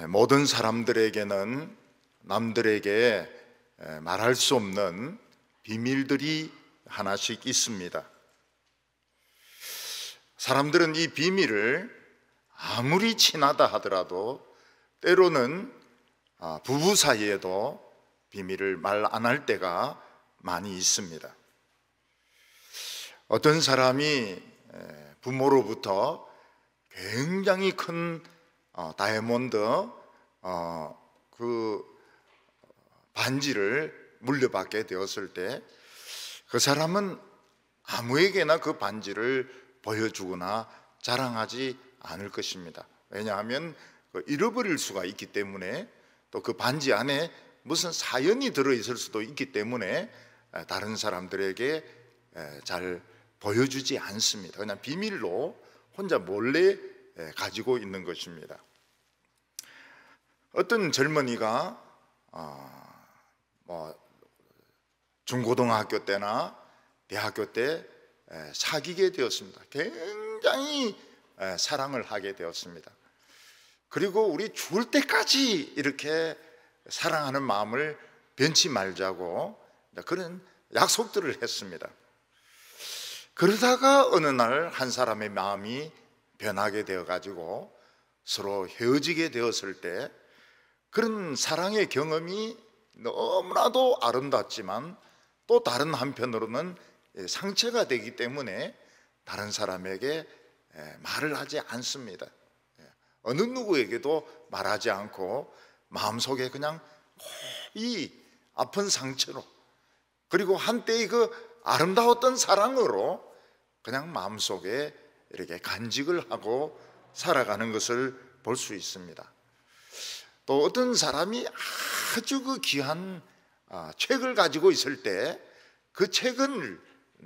모든 사람들에게는 남들에게 말할 수 없는 비밀들이 하나씩 있습니다. 사람들은 이 비밀을 아무리 친하다 하더라도 때로는 부부 사이에도 비밀을 말 안 할 때가 많이 있습니다. 어떤 사람이 부모로부터 굉장히 큰 다이아몬드 그 반지를 물려받게 되었을 때 그 사람은 아무에게나 그 반지를 보여주거나 자랑하지 않을 것입니다. 왜냐하면 잃어버릴 수가 있기 때문에, 또 그 반지 안에 무슨 사연이 들어있을 수도 있기 때문에 다른 사람들에게 잘 보여주지 않습니다. 그냥 비밀로 혼자 몰래 가지고 있는 것입니다. 어떤 젊은이가 중고등학교 때나 대학교 때 사귀게 되었습니다. 굉장히 사랑을 하게 되었습니다. 그리고 우리 죽을 때까지 이렇게 사랑하는 마음을 변치 말자고 그런 약속들을 했습니다. 그러다가 어느 날 한 사람의 마음이 변하게 되어가지고 서로 헤어지게 되었을 때, 그런 사랑의 경험이 너무나도 아름답지만 또 다른 한편으로는 상처가 되기 때문에 다른 사람에게 말을 하지 않습니다. 어느 누구에게도 말하지 않고 마음속에 그냥 이 아픈 상처로, 그리고 한때의 그 아름다웠던 사랑으로 그냥 마음속에 이렇게 간직을 하고 살아가는 것을 볼 수 있습니다. 또 어떤 사람이 아주 그 귀한 책을 가지고 있을 때 그 책은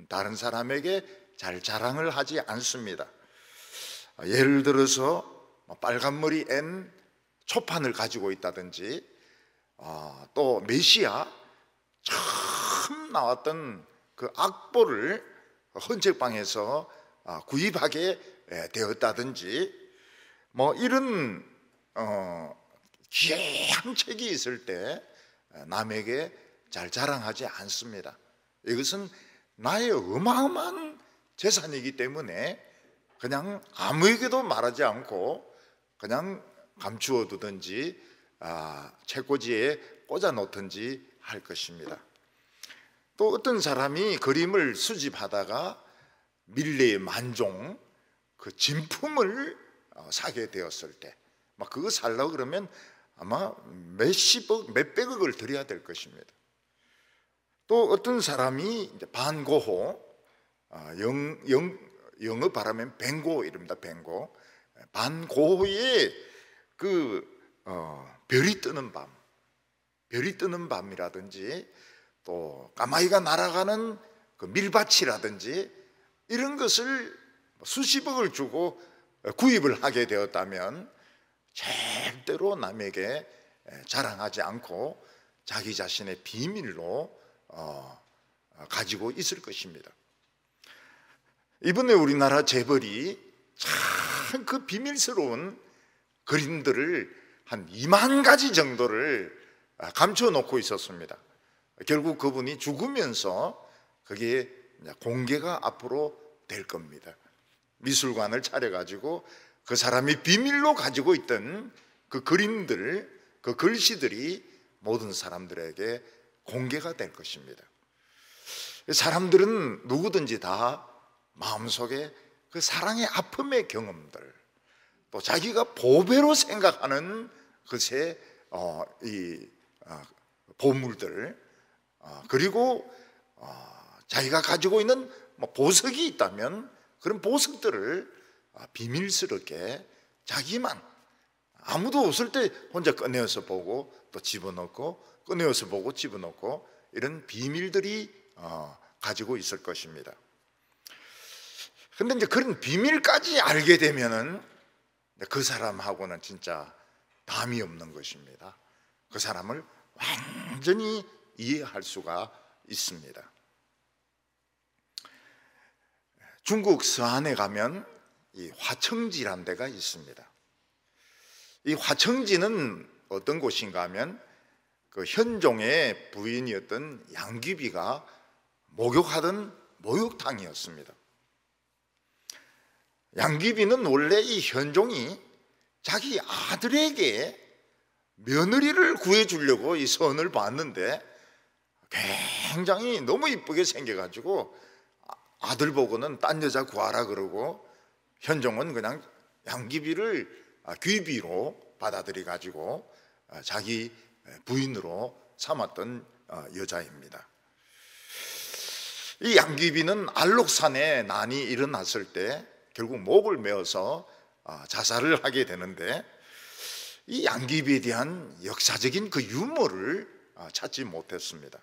다른 사람에게 잘 자랑을 하지 않습니다. 예를 들어서 빨간머리 앤 초판을 가지고 있다든지, 또 메시아 처음 나왔던 그 악보를 헌책방에서 구입하게 되었다든지, 이런 귀한 책이 있을 때 남에게 잘 자랑하지 않습니다. 이것은 나의 어마어마한 재산이기 때문에 그냥 아무에게도 말하지 않고 그냥 감추어 두든지 책꽂이에 꽂아 놓든지 할 것입니다. 또 어떤 사람이 그림을 수집하다가 밀레의 만종, 그 진품을 사게 되었을 때, 그거 살려고 그러면 아마 몇십억, 몇백억을 들여야 될 것입니다. 또 어떤 사람이 이제 반고호, 영어 발음은 뱅고 이릅니다. 뱅고. 반고호의 그 별이 뜨는 밤, 별이 뜨는 밤이라든지, 또 까마귀가 날아가는 그 밀밭이라든지, 이런 것을 수십억을 주고 구입을 하게 되었다면 절대로 남에게 자랑하지 않고 자기 자신의 비밀로 가지고 있을 것입니다. 이번에 우리나라 재벌이 참 그 비밀스러운 그림들을 한 2만 가지 정도를 감춰 놓고 있었습니다. 결국 그분이 죽으면서 그게 공개가 앞으로 될 겁니다. 미술관을 차려가지고 그 사람이 비밀로 가지고 있던 그 그림들, 그 글씨들이 모든 사람들에게 공개가 될 것입니다. 사람들은 누구든지 다 마음속에 그 사랑의 아픔의 경험들, 또 자기가 보배로 생각하는 것의 이 보물들, 그리고 자기가 가지고 있는 보석이 있다면 그런 보석들을 비밀스럽게 자기만, 아무도 없을 때 혼자 꺼내어서 보고 또 집어넣고, 꺼내어서 보고 집어넣고, 이런 비밀들이 가지고 있을 것입니다. 근데 이제 그런 비밀까지 알게 되면은 그 사람하고는 진짜 담이 없는 것입니다. 그 사람을 완전히 이해할 수가 있습니다. 중국 서안에 가면 이 화청지라는 데가 있습니다. 이 화청지는 어떤 곳인가 하면 그 현종의 부인이었던 양귀비가 목욕하던 목욕탕이었습니다. 양귀비는 원래 이 현종이 자기 아들에게 며느리를 구해주려고 이 선을 봤는데 굉장히 너무 이쁘게 생겨가지고 아들 보고는 딴 여자 구하라 그러고 현종은 그냥 양귀비를 귀비로 받아들여 가지고 자기 부인으로 삼았던 여자입니다. 이 양귀비는 알록산에 난이 일어났을 때 결국 목을 메어서 자살을 하게 되는데 이 양귀비에 대한 역사적인 그 유머를 찾지 못했습니다.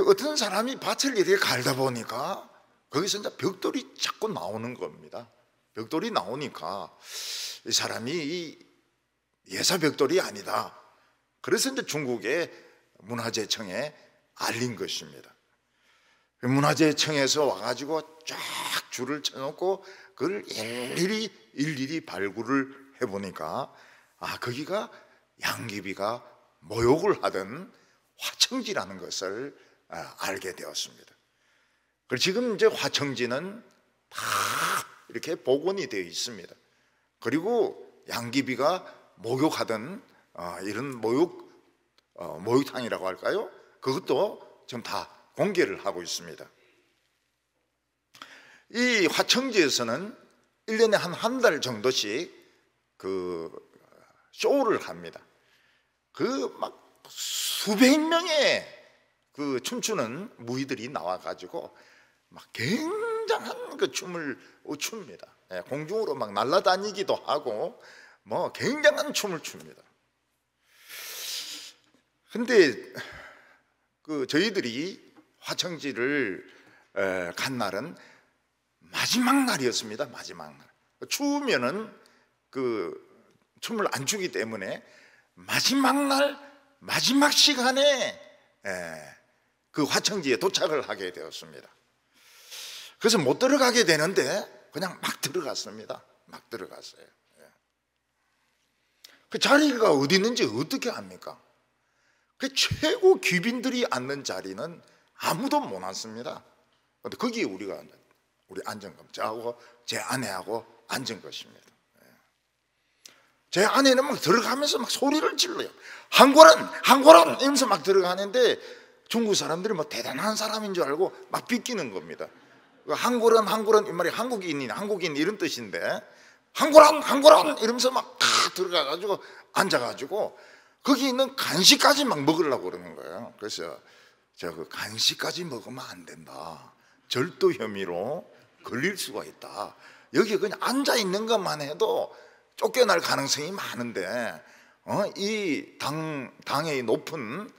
어떤 사람이 밭을 이렇게 갈다 보니까 거기서 이제 벽돌이 자꾸 나오는 겁니다. 벽돌이 나오니까 이 사람이 이 예사 벽돌이 아니다. 그래서 이제 중국의 문화재청에 알린 것입니다. 문화재청에서 와가지고 쫙 줄을 쳐놓고 그걸 일일이 발굴을 해보니까 거기가 양귀비가 모욕을 하던 화청지라는 것을 알게 되었습니다. 그리고 지금 이제 화청지는 다 이렇게 복원이 되어 있습니다. 그리고 양귀비가 목욕하던 이런 목욕탕이라고 할까요? 그것도 지금 다 공개를 하고 있습니다. 이 화청지에서는 1년에 한 달 정도씩 그 쇼를 합니다. 그 막 수백 명의 그 춤추는 무희들이 나와가지고 막 굉장한 그 춤을 춥니다. 공중으로 막 날아다니기도 하고 뭐 굉장한 춤을 춥니다. 근데 그 저희들이 화청지를 간 날은 마지막 날이었습니다. 마지막 날. 추우면은 그 춤을 안 추기 때문에 마지막 날 마지막 시간에 그 화청지에 도착을 하게 되었습니다. 그래서 못 들어가게 되는데 그냥 막 들어갔습니다. 막 들어갔어요. 그 자리가 어디 있는지 어떻게 합니까? 그 최고 귀빈들이 앉는 자리는 아무도 못 앉습니다. 근데 거기에 우리 앉은 겁니다. 저하고 제 아내하고 앉은 것입니다. 제 아내는 막 들어가면서 막 소리를 질러요. 한고란 이러면서 막 들어가는데 중국 사람들이 뭐 대단한 사람인 줄 알고 막 비끼는 겁니다. 한고란 이 말이 한국인 이런 뜻인데 한고란 이러면서 막 탁 들어가가지고 앉아가지고 거기 있는 간식까지 막 먹으려고 그러는 거예요. 그래서 제가 그 간식까지 먹으면 안 된다. 절도 혐의로 걸릴 수가 있다. 여기 그냥 앉아 있는 것만 해도 쫓겨날 가능성이 많은데 이 당의 높은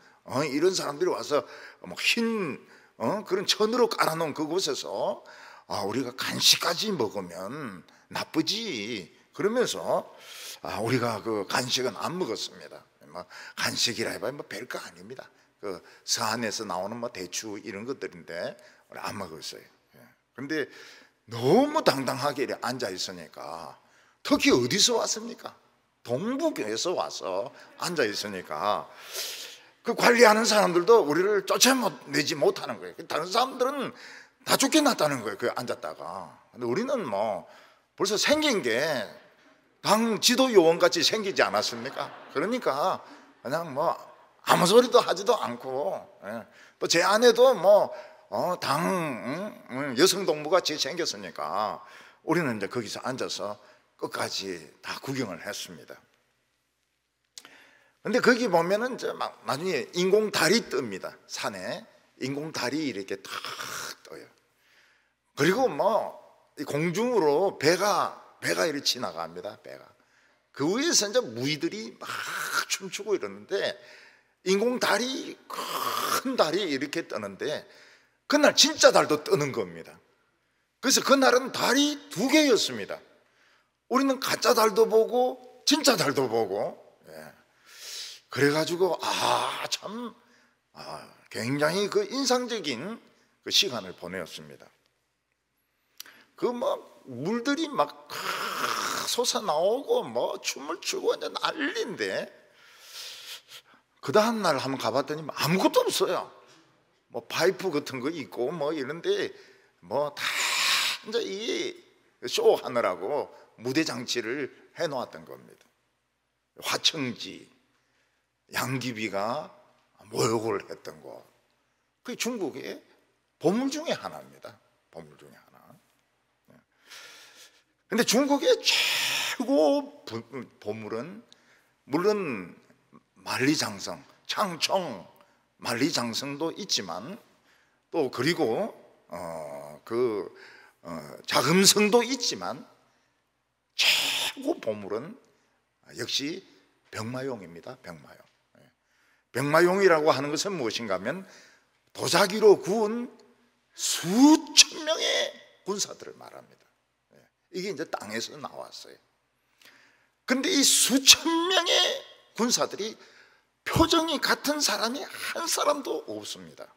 이런 사람들이 와서 뭐 흰 그런 천으로 깔아놓은 그곳에서 우리가 간식까지 먹으면 나쁘지. 그러면서 우리가 그 간식은 안 먹었습니다. 뭐 간식이라 해봐야 뭐 별거 아닙니다. 그 서안에서 나오는 뭐 대추 이런 것들인데 우리 안 먹었어요. 그런데 너무 당당하게 이렇게 앉아 있으니까, 특히 어디서 왔습니까? 동북에서 와서 앉아 있으니까 그 관리하는 사람들도 우리를 쫓아내지 못하는 거예요. 다른 사람들은 다 쫓겨났다는 거예요. 그 앉았다가. 근데 우리는 뭐 벌써 생긴 게 당 지도 요원 같이 생기지 않았습니까? 그러니까 그냥 뭐 아무 소리도 하지도 않고, 또 제 아내도 뭐 당 여성 동무 같이 생겼으니까 우리는 이제 거기서 앉아서 끝까지 다 구경을 했습니다. 근데 거기 보면은 이제 막 나중에 인공달이 뜹니다. 산에 인공달이 이렇게 탁 떠요. 그리고 뭐 공중으로 배가 이렇게 지나갑니다. 배가. 그 위에서 이제 무희들이 막 춤추고 이러는데 인공달이, 큰 달이 이렇게 뜨는데 그날 진짜 달도 뜨는 겁니다. 그래서 그날은 달이 2개였습니다. 우리는 가짜 달도 보고 진짜 달도 보고, 그래가지고 참 굉장히 그 인상적인 그 시간을 보내었습니다. 그 막 물들이 막 솟아 나오고 뭐 춤을 추고 이제 난리인데, 그 다음 날 한번 가봤더니 아무것도 없어요. 뭐 파이프 같은 거 있고 뭐 이런데 뭐 다 이제 이 쇼 하느라고 무대 장치를 해놓았던 겁니다. 화청지, 양귀비가 모욕을 했던 곳, 그게 중국의 보물 중에 하나입니다. 보물 중에 하나. 근데 중국의 최고 보물은 물론 만리장성, 창청 만리장성도 있지만 또 그리고 자금성도 있지만 최고 보물은 역시 병마용입니다. 병마용. 병마용이라고 하는 것은 무엇인가 하면 도자기로 구운 수천 명의 군사들을 말합니다. 이게 이제 땅에서 나왔어요. 그런데 이 수천 명의 군사들이 표정이 같은 사람이 한 사람도 없습니다.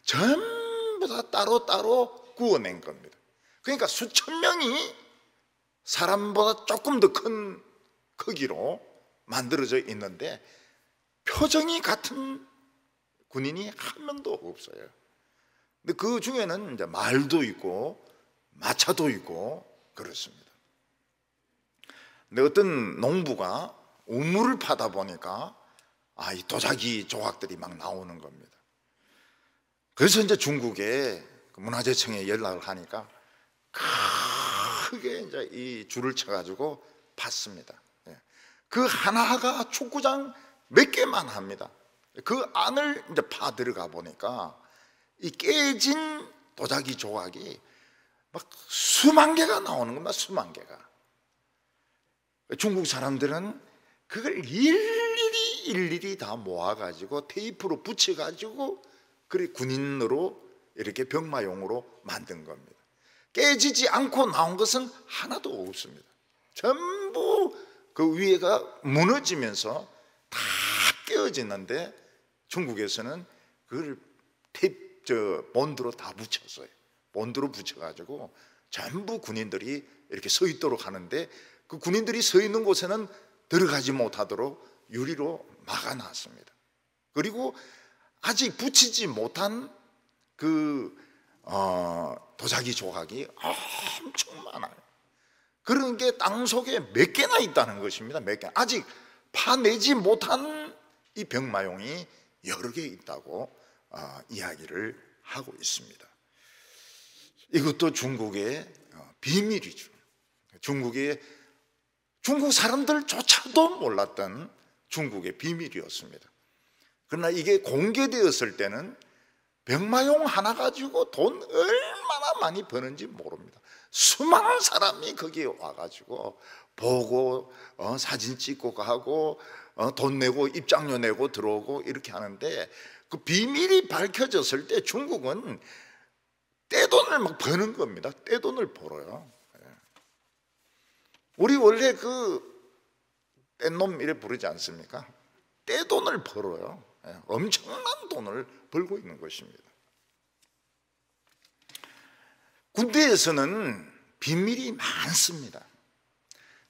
전부 다 따로따로 구워낸 겁니다. 그러니까 수천 명이 사람보다 조금 더 큰 크기로 만들어져 있는데 표정이 같은 군인이 한 명도 없어요. 근데 그 중에는 이제 말도 있고 마차도 있고 그렇습니다. 근데 어떤 농부가 우물을 파다 보니까 이 도자기 조각들이 막 나오는 겁니다. 그래서 이제 중국의 문화재청에 연락을 하니까 크게 이제 이 줄을 쳐가지고 봤습니다. 그 하나가 축구장 몇 개만 합니다. 그 안을 이제 파 들어가 보니까 이 깨진 도자기 조각이 막 수만 개가 나오는 겁니다. 수만 개가. 중국 사람들은 그걸 일일이 다 모아가지고 테이프로 붙여가지고 그래 군인으로 이렇게 병마용으로 만든 겁니다. 깨지지 않고 나온 것은 하나도 없습니다. 전부 그 위에가 무너지면서 다 깨어지는데 중국에서는 그걸 본드로 다 붙였어요. 본드로 붙여가지고 전부 군인들이 이렇게 서 있도록 하는데 그 군인들이 서 있는 곳에는 들어가지 못하도록 유리로 막아놨습니다. 그리고 아직 붙이지 못한 그 도자기 조각이 엄청 많아요. 그런 게 땅속에 몇 개나 있다는 것입니다. 몇 개. 아직 파내지 못한 이 병마용이 여러 개 있다고 이야기를 하고 있습니다. 이것도 중국의 비밀이죠. 중국 사람들조차도 몰랐던 중국의 비밀이었습니다. 그러나 이게 공개되었을 때는 병마용 하나 가지고 돈 얼마나 많이 버는지 모릅니다. 수많은 사람이 거기에 와가지고 보고 사진 찍고 가고 돈 내고 입장료 내고 들어오고 이렇게 하는데 그 비밀이 밝혀졌을 때 중국은 떼돈을 막 버는 겁니다. 떼돈을 벌어요. 우리 원래 그 떼놈 이래 부르지 않습니까? 떼돈을 벌어요. 엄청난 돈을 벌고 있는 것입니다. 군대에서는 비밀이 많습니다.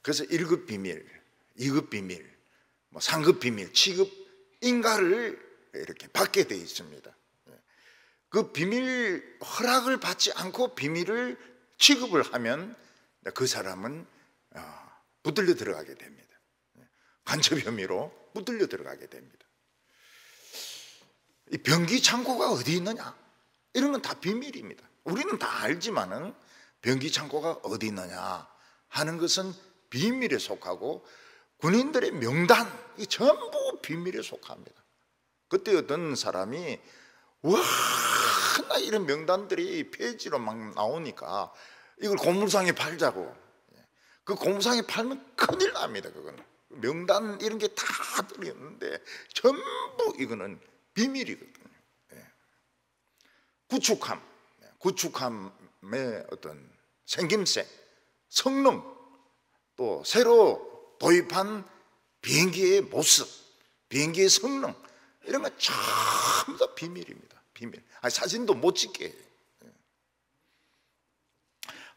그래서 1급 비밀, 2급 비밀, 3급 비밀, 취급 인가를 이렇게 받게 되어 있습니다. 그 비밀 허락을 받지 않고 비밀을 취급을 하면 그 사람은 붙들려 들어가게 됩니다. 간첩 혐의로 붙들려 들어가게 됩니다. 이 병기 창고가 어디 있느냐? 이런 건 다 비밀입니다. 우리는 다 알지만은 병기 창고가 어디 있느냐 하는 것은 비밀에 속하고 군인들의 명단 이 전부 비밀에 속합니다. 그때 어떤 사람이 와, 나 이런 명단들이 페이지로 막 나오니까 이걸 고물상에 팔자고. 그 고물상에 팔면 큰일 납니다. 그거는 명단 이런 게 다 들어있는데 전부 이거는 비밀이거든요. 구축함의 어떤 생김새, 성능, 또 새로 도입한 비행기의 모습, 비행기의 성능 이런 건 전부 다 비밀입니다. 비밀. 사진도 못 찍게 해요.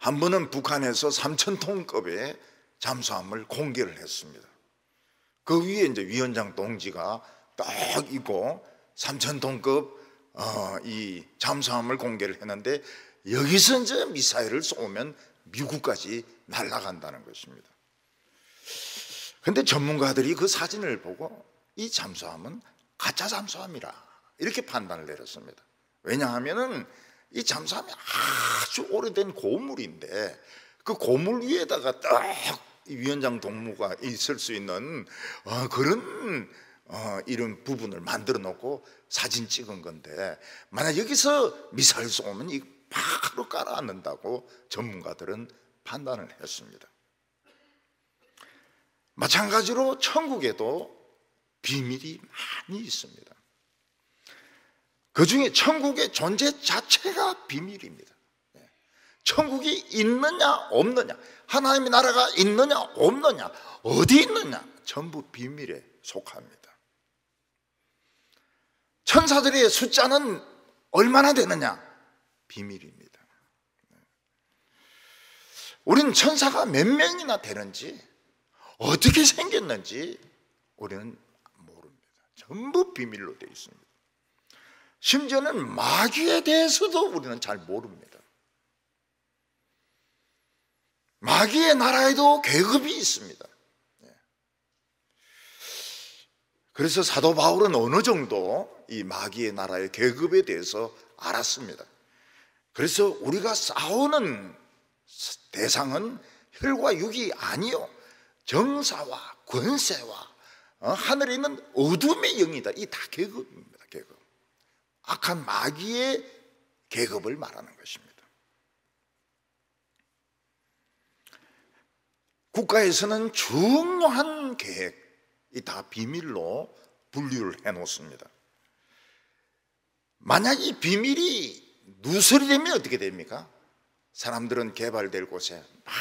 한 번은 북한에서 3,000톤급의 잠수함을 공개를 했습니다. 그 위에 이제 위원장 동지가 딱 있고 3,000톤급 이 잠수함을 공개를 했는데, 여기서 이제 미사일을 쏘면 미국까지 날아간다는 것입니다. 그런데 전문가들이 그 사진을 보고 이 잠수함은 가짜 잠수함이라 이렇게 판단을 내렸습니다. 왜냐하면은 이 잠수함이 아주 오래된 고물인데, 그 고물 위에다가 딱 위원장 동무가 있을 수 있는 그런 이런 부분을 만들어 놓고 사진 찍은 건데, 만약 여기서 미사일 쏘면 이 바로 깔아앉는다고 전문가들은 판단을 했습니다. 마찬가지로 천국에도 비밀이 많이 있습니다. 그 중에 천국의 존재 자체가 비밀입니다. 천국이 있느냐 없느냐, 하나님의 나라가 있느냐 없느냐, 어디 있느냐, 전부 비밀에 속합니다. 천사들의 숫자는 얼마나 되느냐, 비밀입니다. 우리는 천사가 몇 명이나 되는지, 어떻게 생겼는지 우리는 모릅니다. 전부 비밀로 되어 있습니다. 심지어는 마귀에 대해서도 우리는 잘 모릅니다. 마귀의 나라에도 계급이 있습니다. 그래서 사도 바울은 어느 정도 이 마귀의 나라의 계급에 대해서 알았습니다. 그래서 우리가 싸우는 대상은 혈과 육이 아니요, 정사와 권세와 하늘에 있는 어둠의 영이다. 이 다 계급입니다. 계급. 악한 마귀의 계급을 말하는 것입니다. 국가에서는 중요한 계획이 다 비밀로 분류를 해놓습니다. 만약 이 비밀이 누설이 되면 어떻게 됩니까? 사람들은 개발될 곳에 막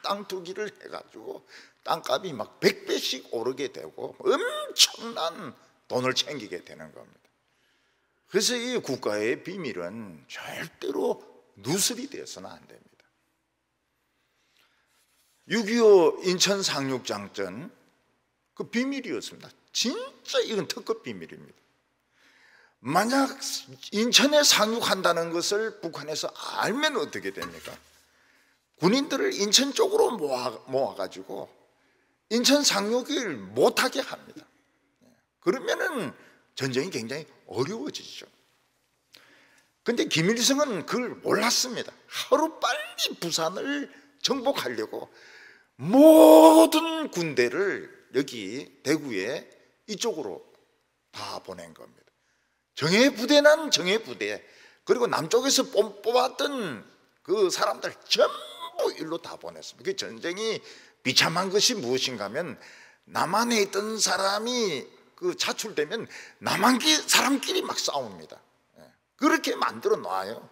땅 투기를 해가지고 땅값이 막 100배씩 오르게 되고 엄청난 돈을 챙기게 되는 겁니다. 그래서 이 국가의 비밀은 절대로 누설이 되어서는 안 됩니다. 6.25 인천 상륙작전, 그 비밀이었습니다. 진짜 이건 특급 비밀입니다. 만약 인천에 상륙한다는 것을 북한에서 알면 어떻게 됩니까? 군인들을 인천 쪽으로 모아가지고 인천 상륙을 못하게 합니다. 그러면은 전쟁이 굉장히 어려워지죠. 그런데 김일성은 그걸 몰랐습니다. 하루빨리 부산을 정복하려고 모든 군대를 여기 대구에 이쪽으로 다 보낸 겁니다. 정예부대는 정예부대, 그리고 남쪽에서 뽑았던 그 사람들 전부 일로 다 보냈습니다. 그 전쟁이 비참한 것이 무엇인가 하면, 남한에 있던 사람이 그 차출되면 남한 사람끼리 막 싸웁니다. 그렇게 만들어 놔요.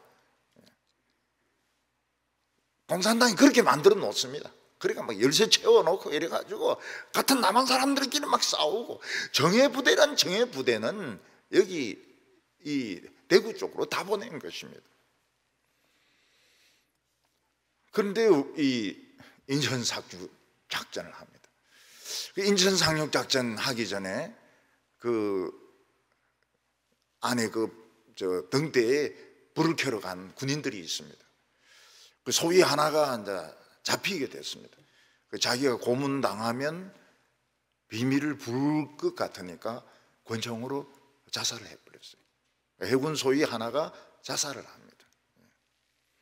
공산당이 그렇게 만들어 놓습니다. 그러니까 막 열쇠 채워놓고 이래가지고 같은 남한 사람들끼리 막 싸우고, 정예부대란 정예부대는 여기 이 대구 쪽으로 다 보낸 것입니다. 그런데 이 인천 상륙 작전을 합니다. 인천 상륙 작전 하기 전에 그 안에 저 등대에 불을 켜러 간 군인들이 있습니다. 그 소위 하나가 이제 잡히게 됐습니다. 자기가 고문 당하면 비밀을 부를 것 같으니까 권총으로 자살을 해버렸어요. 해군 소위 하나가 자살을 합니다.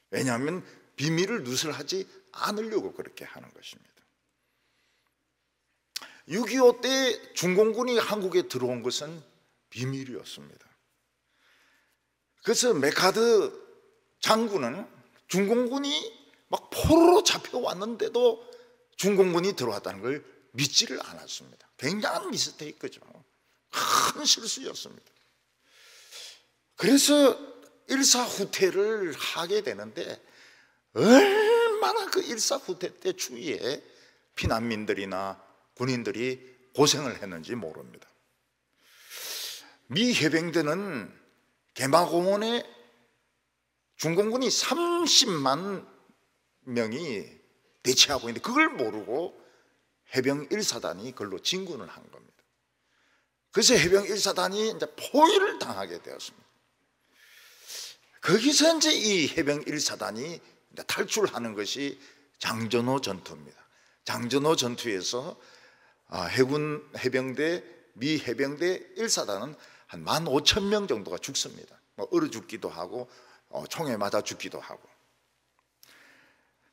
왜냐하면 비밀을 누설하지 않으려고 그렇게 하는 것입니다. 6.25 때 중공군이 한국에 들어온 것은 비밀이었습니다. 그래서 메카드 장군은 중공군이 막 포로로 잡혀왔는데도 중공군이 들어왔다는 걸 믿지를 않았습니다. 굉장한 미스테이크죠. 큰 실수였습니다. 그래서 일사후퇴를 하게 되는데, 얼마나 그 일사후퇴 때 주위에 피난민들이나 군인들이 고생을 했는지 모릅니다. 미 해병대는 개마공원에 중공군이 30만 명이 대치하고 있는데 그걸 모르고 해병 1사단이 그걸로 진군을 한 겁니다. 그래서 해병 1사단이 이제 포위를 당하게 되었습니다. 거기서 이제 이 해병 1사단이 탈출하는 것이 장전호 전투입니다. 장전호 전투에서 해군 해병대, 미 해병대 1사단은 한 15,000명 정도가 죽습니다. 얼어 죽기도 하고 총에 맞아 죽기도 하고.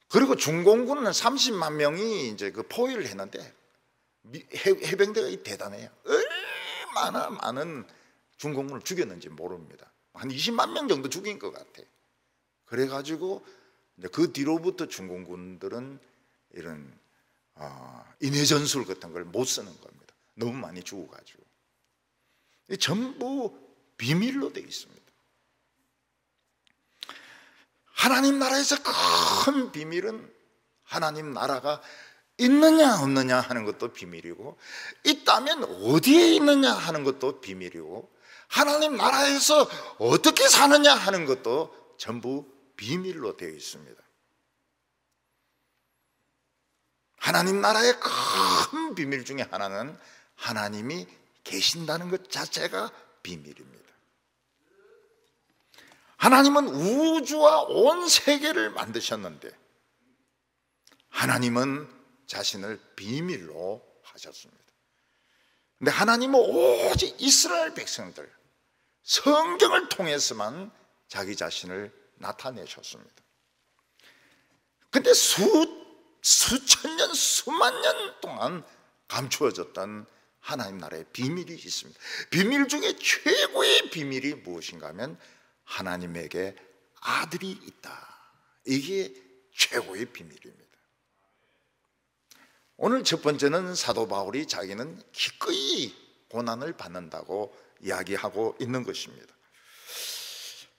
그리고 중공군은 30만 명이 이제 그 포위를 했는데 해병대가 대단해요. 얼마나 많은 중공군을 죽였는지 모릅니다. 한 20만 명 정도 죽인 것 같아요. 그래가지고 그 뒤로부터 중공군들은 이런 인해전술 같은 걸 못 쓰는 겁니다. 너무 많이 죽어가지고. 전부 비밀로 되어 있습니다. 하나님 나라에서 큰 비밀은 하나님 나라가 있느냐 없느냐 하는 것도 비밀이고, 있다면 어디에 있느냐 하는 것도 비밀이고, 하나님 나라에서 어떻게 사느냐 하는 것도 전부 비밀로 되어 있습니다. 하나님 나라의 큰 비밀 중에 하나는 하나님이 계신다는 것 자체가 비밀입니다. 하나님은 우주와 온 세계를 만드셨는데 하나님은 자신을 비밀로 하셨습니다. 근데 하나님은 오직 이스라엘 백성들, 성경을 통해서만 자기 자신을 나타내셨습니다. 근데 수천 년, 수만 년 동안 감추어졌던 하나님 나라의 비밀이 있습니다. 비밀 중에 최고의 비밀이 무엇인가 하면 하나님에게 아들이 있다. 이게 최고의 비밀입니다. 오늘 첫 번째는 사도 바울이 자기는 기꺼이 고난을 받는다고 이야기하고 있는 것입니다.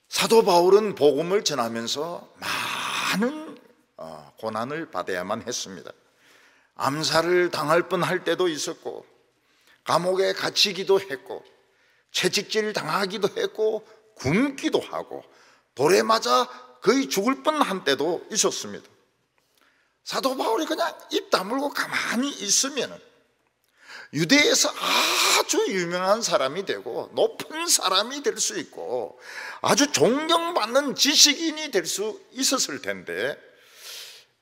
사도 바울은 복음을 전하면서 많은 고난을 받아야만 했습니다. 암살을 당할 뻔할 때도 있었고, 감옥에 갇히기도 했고, 채찍질 당하기도 했고, 굶기도 하고, 돌에 맞아 거의 죽을 뻔한 때도 있었습니다. 사도 바울이 그냥 입 다물고 가만히 있으면 유대에서 아주 유명한 사람이 되고 높은 사람이 될 수 있고 아주 존경받는 지식인이 될 수 있었을 텐데,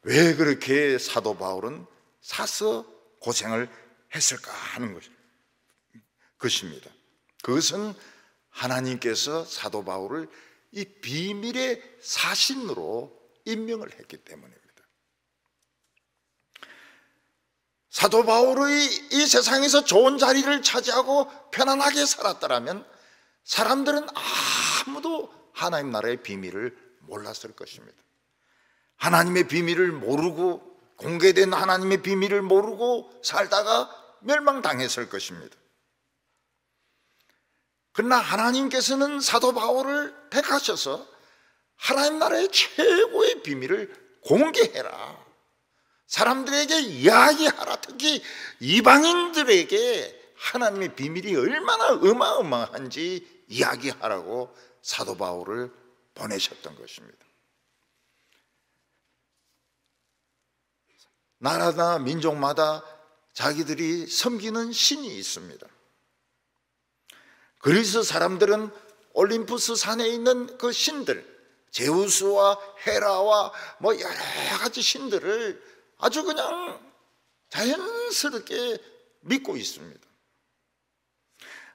왜 그렇게 사도 바울은 사서 고생을 했을까 하는 것입니다. 그것은 하나님께서 사도 바울을 이 비밀의 사신으로 임명을 했기 때문입니다. 사도 바울의 이 세상에서 좋은 자리를 차지하고 편안하게 살았더라면 사람들은 아무도 하나님 나라의 비밀을 몰랐을 것입니다. 하나님의 비밀을 모르고, 공개된 하나님의 비밀을 모르고 살다가 멸망당했을 것입니다. 그러나 하나님께서는 사도 바울을 택하셔서 하나님 나라의 최고의 비밀을 공개해라, 사람들에게 이야기하라, 특히 이방인들에게 하나님의 비밀이 얼마나 어마어마한지 이야기하라고 사도 바울을 보내셨던 것입니다. 나라나 민족마다 자기들이 섬기는 신이 있습니다. 그리스 사람들은 올림푸스 산에 있는 그 신들, 제우스와 헤라와 뭐 여러 가지 신들을 아주 그냥 자연스럽게 믿고 있습니다.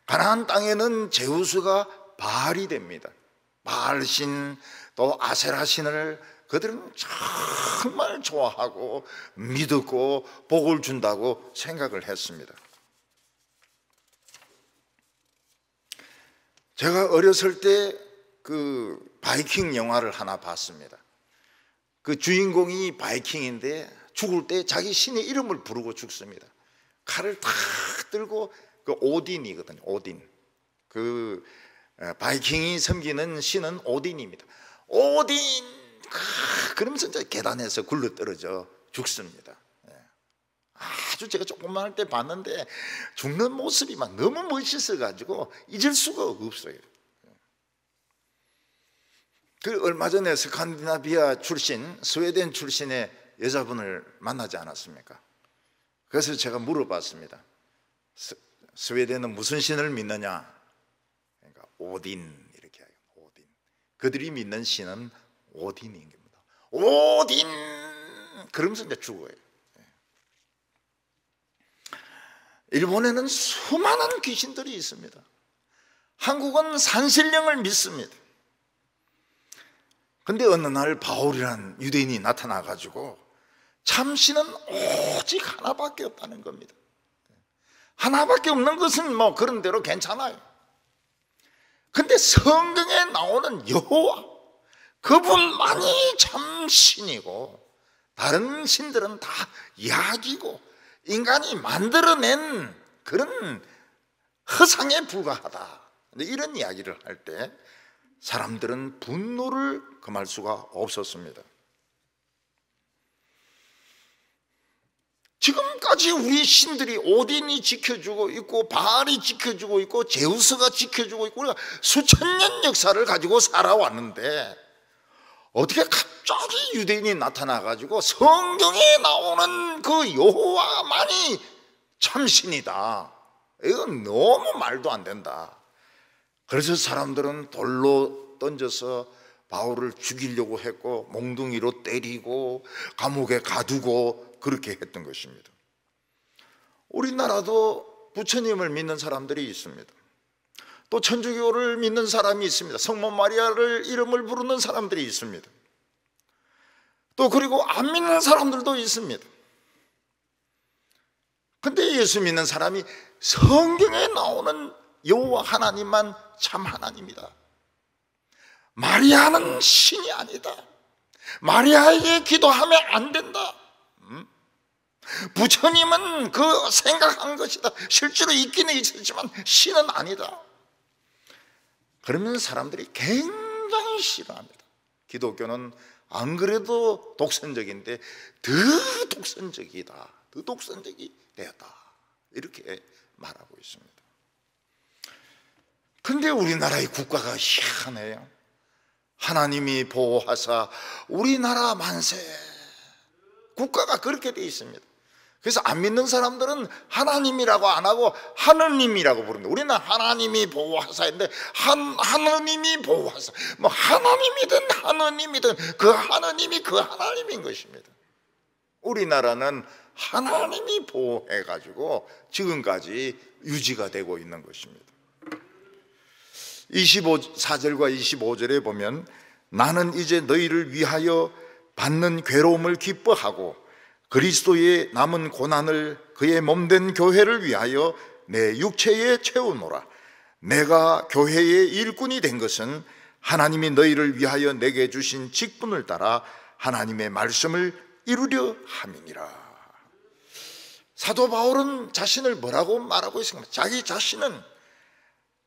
가나안 땅에는 제우스가 바알이 됩니다. 바알신, 또 아세라신을 그들은 정말 좋아하고 믿었고 복을 준다고 생각을 했습니다. 제가 어렸을 때 그 바이킹 영화를 하나 봤습니다. 그 주인공이 바이킹인데 죽을 때 자기 신의 이름을 부르고 죽습니다. 칼을 탁 들고, 그 오딘이거든요. 오딘. 그 바이킹이 섬기는 신은 오딘입니다. 오딘! 그러면서 이제 계단에서 굴러 떨어져 죽습니다. 아주 제가 조금만 할 때 봤는데 죽는 모습이 막 너무 멋있어가지고 잊을 수가 없어요. 그 얼마 전에 스칸디나비아 출신, 스웨덴 출신의 여자분을 만나지 않았습니까? 그래서 제가 물어봤습니다. 스웨덴은 무슨 신을 믿느냐? 그러니까 오딘, 이렇게 해요. 오딘. 그들이 믿는 신은 오딘인 겁니다. 오딘! 그러면서 이제 죽어요. 일본에는 수많은 귀신들이 있습니다. 한국은 산신령을 믿습니다. 근데 어느 날 바울이라는 유대인이 나타나가지고 참신은 오직 하나밖에 없다는 겁니다. 하나밖에 없는 것은 뭐 그런 대로 괜찮아요. 근데 성경에 나오는 여호와, 그분만이 참신이고 다른 신들은 다 약이고 인간이 만들어낸 그런 허상에 불과하다, 이런 이야기를 할 때 사람들은 분노를 금할 수가 없었습니다. 지금까지 우리 신들이 오딘이 지켜주고 있고 바알이 지켜주고 있고 제우스가 지켜주고 있고 우리가 수천 년 역사를 가지고 살아왔는데 어떻게 갑자기 유대인이 나타나가지고 성경에 나오는 그 여호와만이 참신이다, 이건 너무 말도 안 된다. 그래서 사람들은 돌로 던져서 바울을 죽이려고 했고 몽둥이로 때리고 감옥에 가두고 그렇게 했던 것입니다. 우리나라도 부처님을 믿는 사람들이 있습니다. 또 천주교를 믿는 사람이 있습니다. 성모 마리아를 이름을 부르는 사람들이 있습니다. 또 그리고 안 믿는 사람들도 있습니다. 근데 예수 믿는 사람이 성경에 나오는 여호와 하나님만 참 하나님이다, 마리아는 신이 아니다, 마리아에게 기도하면 안 된다, 부처님은 그 생각한 것이다, 실제로 있기는 있었지만 신은 아니다, 그러면 사람들이 굉장히 싫어합니다. 기독교는 안 그래도 독선적인데 더 독선적이다, 더 독선적이 되었다, 이렇게 말하고 있습니다. 근데 우리나라의 국가가 희한해요. 하나님이 보호하사 우리나라 만세, 국가가 그렇게 돼 있습니다. 그래서 안 믿는 사람들은 하나님이라고 안 하고 하느님이라고 부릅니다. 우리는 하나님이 보호하사인데 하느님이 보호하사, 뭐 하나님이든 하느님이든 그 하느님이 그 하나님인 것입니다. 우리나라는 하나님이 보호해가지고 지금까지 유지가 되고 있는 것입니다. 24절과 25절에 보면 나는 이제 너희를 위하여 받는 괴로움을 기뻐하고 그리스도의 남은 고난을 그의 몸된 교회를 위하여 내 육체에 채우노라. 내가 교회의 일꾼이 된 것은 하나님이 너희를 위하여 내게 주신 직분을 따라 하나님의 말씀을 이루려 함이니라. 사도 바울은 자신을 뭐라고 말하고 있습니까? 자기 자신은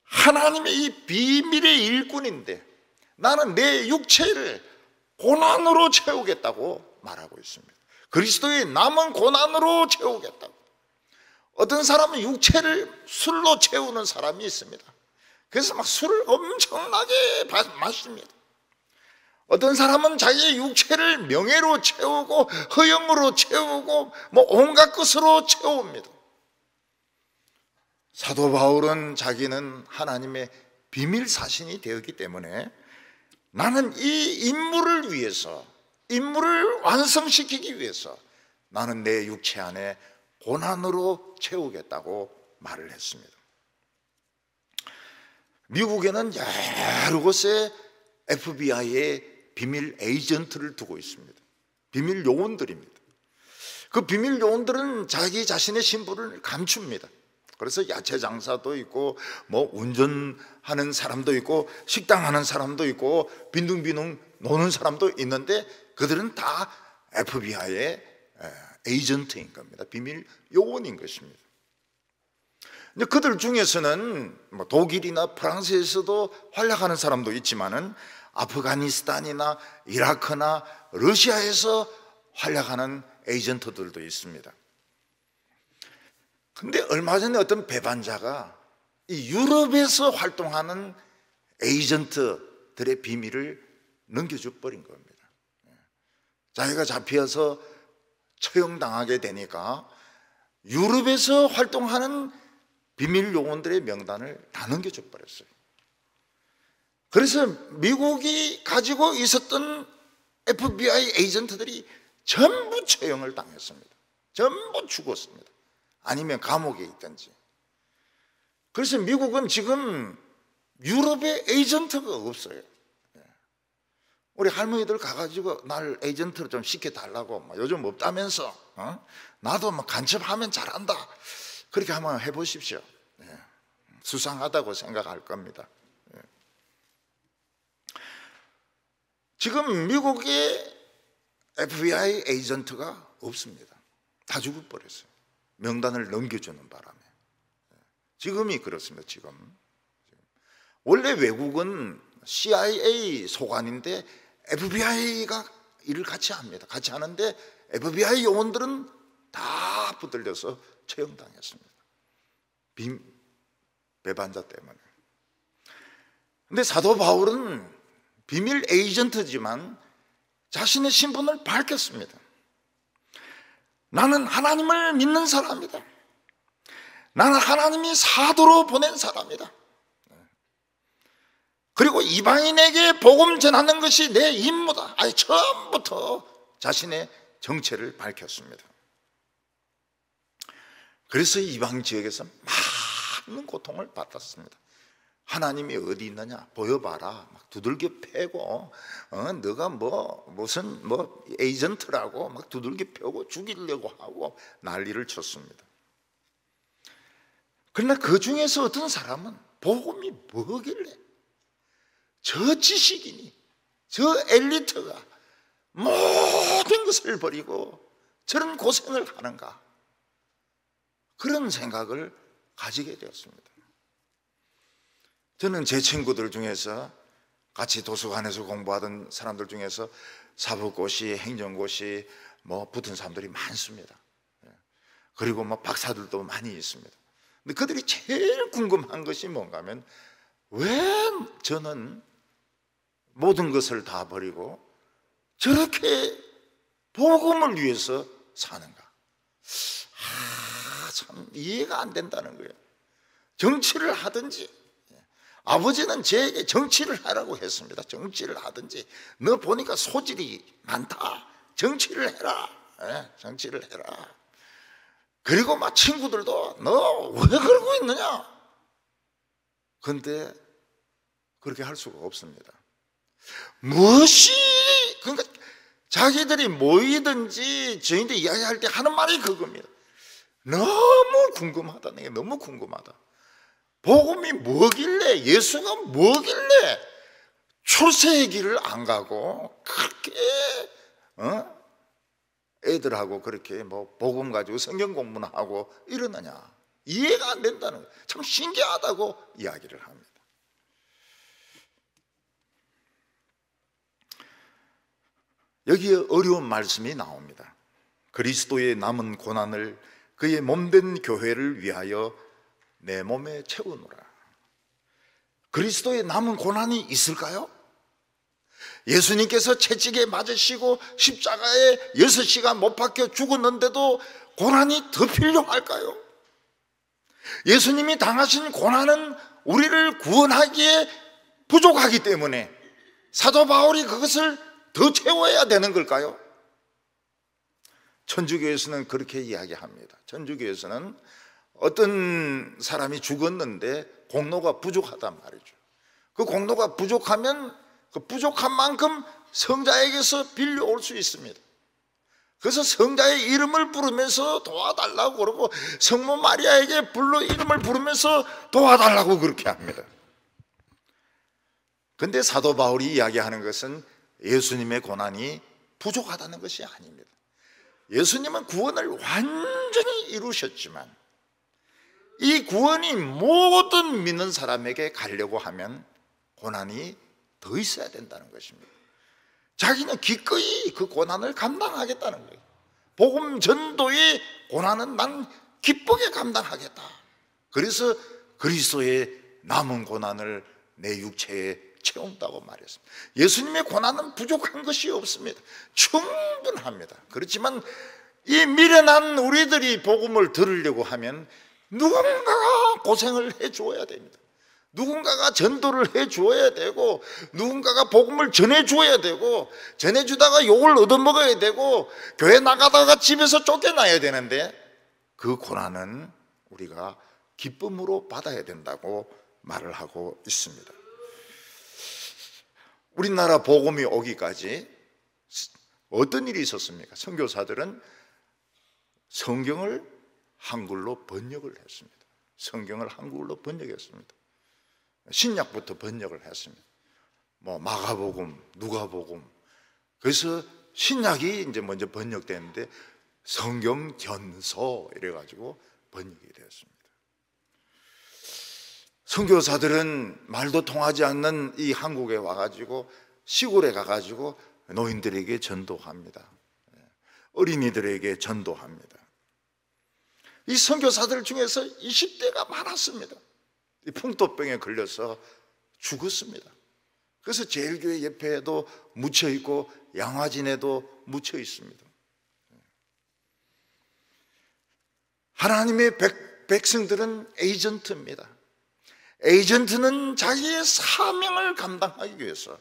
하나님의 이 비밀의 일꾼인데 나는 내 육체를 고난으로 채우겠다고 말하고 있습니다. 그리스도의 남은 고난으로 채우겠다고. 어떤 사람은 육체를 술로 채우는 사람이 있습니다. 그래서 막 술을 엄청나게 마십니다. 어떤 사람은 자기의 육체를 명예로 채우고 허영으로 채우고 뭐 온갖 것으로 채웁니다. 사도 바울은 자기는 하나님의 비밀 사신이 되었기 때문에 나는 이 임무를 위해서, 임무를 완성시키기 위해서 나는 내 육체 안에 고난으로 채우겠다고 말을 했습니다. 미국에는 여러 곳에 FBI의 비밀 에이전트를 두고 있습니다. 비밀 요원들입니다. 그 비밀 요원들은 자기 자신의 신분을 감춥니다. 그래서 야채 장사도 있고 뭐 운전하는 사람도 있고 식당 하는 사람도 있고 빈둥빈둥 노는 사람도 있는데 그들은 다 FBI의 에이전트인 겁니다. 비밀 요원인 것입니다. 근데 그들 중에서는 뭐 독일이나 프랑스에서도 활약하는 사람도 있지만은 아프가니스탄이나 이라크나 러시아에서 활약하는 에이전트들도 있습니다. 근데 얼마 전에 어떤 배반자가 이 유럽에서 활동하는 에이전트들의 비밀을 넘겨줘 버린 겁니다. 자기가 잡혀서 처형당하게 되니까 유럽에서 활동하는 비밀 요원들의 명단을 다 넘겨줘 버렸어요. 그래서 미국이 가지고 있었던 FBI 에이전트들이 전부 처형을 당했습니다. 전부 죽었습니다. 아니면 감옥에 있든지. 그래서 미국은 지금 유럽에 에이전트가 없어요. 우리 할머니들 가가지고 날 에이전트로 좀 시켜달라고, 요즘 없다면서, 나도 간첩하면 잘한다, 그렇게 한번 해보십시오. 수상하다고 생각할 겁니다. 지금 미국에 FBI 에이전트가 없습니다. 다 죽어버렸어요. 명단을 넘겨주는 바람에. 지금이 그렇습니다. 지금 원래 외국은 CIA 소관인데 FBI가 일을 같이 합니다. 같이 하는데 FBI 요원들은 다 붙들려서 처형당했습니다. 배반자 때문에. 근데 사도 바울은 비밀 에이전트지만 자신의 신분을 밝혔습니다. 나는 하나님을 믿는 사람이다. 나는 하나님이 사도로 보낸 사람이다. 그리고 이방인에게 복음 전하는 것이 내 임무다. 아니, 처음부터 자신의 정체를 밝혔습니다. 그래서 이방 지역에서 많은 고통을 받았습니다. 하나님이 어디 있느냐 보여봐라, 막 두들겨 패고, 너가 무슨 에이전트라고 막 두들겨 패고 죽이려고 하고 난리를 쳤습니다. 그러나 그 중에서 어떤 사람은 복음이 뭐길래 저 지식인이, 저 엘리트가 모든 것을 버리고 저런 고생을 하는가, 그런 생각을 가지게 되었습니다. 저는 제 친구들 중에서 같이 도서관에서 공부하던 사람들 중에서 사법고시, 행정고시 붙은 사람들이 많습니다. 그리고 박사들도 많이 있습니다. 근데 그들이 제일 궁금한 것이 뭔가 하면, 왜 저는 모든 것을 다 버리고 저렇게 복음을 위해서 사는가? 참 이해가 안 된다는 거예요. 정치를 하든지, 아버지는 제게 정치를 하라고 했습니다. 정치를 하든지, 너 보니까 소질이 많다, 정치를 해라. 정치를 해라. 그리고 친구들도 너 왜 그러고 있느냐? 그런데 그렇게 할 수가 없습니다. 그러니까 자기들이 모이든지 저희들 이야기할 때 하는 말이 그겁니다. 너무 궁금하다는 게, 너무 궁금하다. 복음이 뭐길래, 예수가 뭐길래 출세의 길을 안 가고 그렇게 애들하고 그렇게 복음 가지고 성경 공부나 하고 이러느냐, 이해가 안 된다는 거예요. 참 신기하다고 이야기를 합니다. 여기에 어려운 말씀이 나옵니다. 그리스도의 남은 고난을 그의 몸된 교회를 위하여 내 몸에 채우노라. 그리스도의 남은 고난이 있을까요? 예수님께서 채찍에 맞으시고 십자가에 6시간 못 박혀 죽었는데도 고난이 더 필요할까요? 예수님이 당하신 고난은 우리를 구원하기에 부족하기 때문에 사도 바울이 그것을 더 채워야 되는 걸까요? 천주교에서는 그렇게 이야기합니다. 천주교에서는 어떤 사람이 죽었는데 공로가 부족하단 말이죠. 그 공로가 부족하면 그 부족한 만큼 성자에게서 빌려올 수 있습니다. 그래서 성자의 이름을 부르면서 도와달라고 그러고, 성모 마리아에게 이름을 부르면서 도와달라고 그렇게 합니다. 그런데 사도 바울이 이야기하는 것은 예수님의 고난이 부족하다는 것이 아닙니다. 예수님은 구원을 완전히 이루셨지만 이 구원이 모든 믿는 사람에게 가려고 하면 고난이 더 있어야 된다는 것입니다. 자기는 기꺼이 그 고난을 감당하겠다는 거예요. 복음 전도의 고난은 난 기쁘게 감당하겠다. 그래서 그리스도의 남은 고난을 내 육체에 채운다고 말했습니다. 예수님의 고난은 부족한 것이 없습니다. 충분합니다. 그렇지만 이 미련한 우리들이 복음을 들으려고 하면 누군가가 고생을 해 주어야 됩니다. 누군가가 전도를 해 주어야 되고, 누군가가 복음을 전해 주어야 되고, 전해 주다가 욕을 얻어먹어야 되고, 교회 나가다가 집에서 쫓겨나야 되는데, 그 고난은 우리가 기쁨으로 받아야 된다고 말을 하고 있습니다. 우리나라 복음이 오기까지 어떤 일이 있었습니까? 선교사들은 성경을 한글로 번역을 했습니다. 성경을 한글로 번역했습니다. 신약부터 번역을 했습니다. 뭐 마가복음, 누가복음. 그래서 신약이 이제 먼저 번역되는데 성경 전서 이래가지고 번역이 되었습니다. 선교사들은 말도 통하지 않는 이 한국에 와가지고 시골에 가가지고 노인들에게 전도합니다. 어린이들에게 전도합니다. 이 선교사들 중에서 20대가 많았습니다. 이 풍토병에 걸려서 죽었습니다. 그래서 제일교회 옆에도 묻혀 있고 양화진에도 묻혀 있습니다. 하나님의 백성들은 에이전트입니다. 에이전트는 자기의 사명을 감당하기 위해서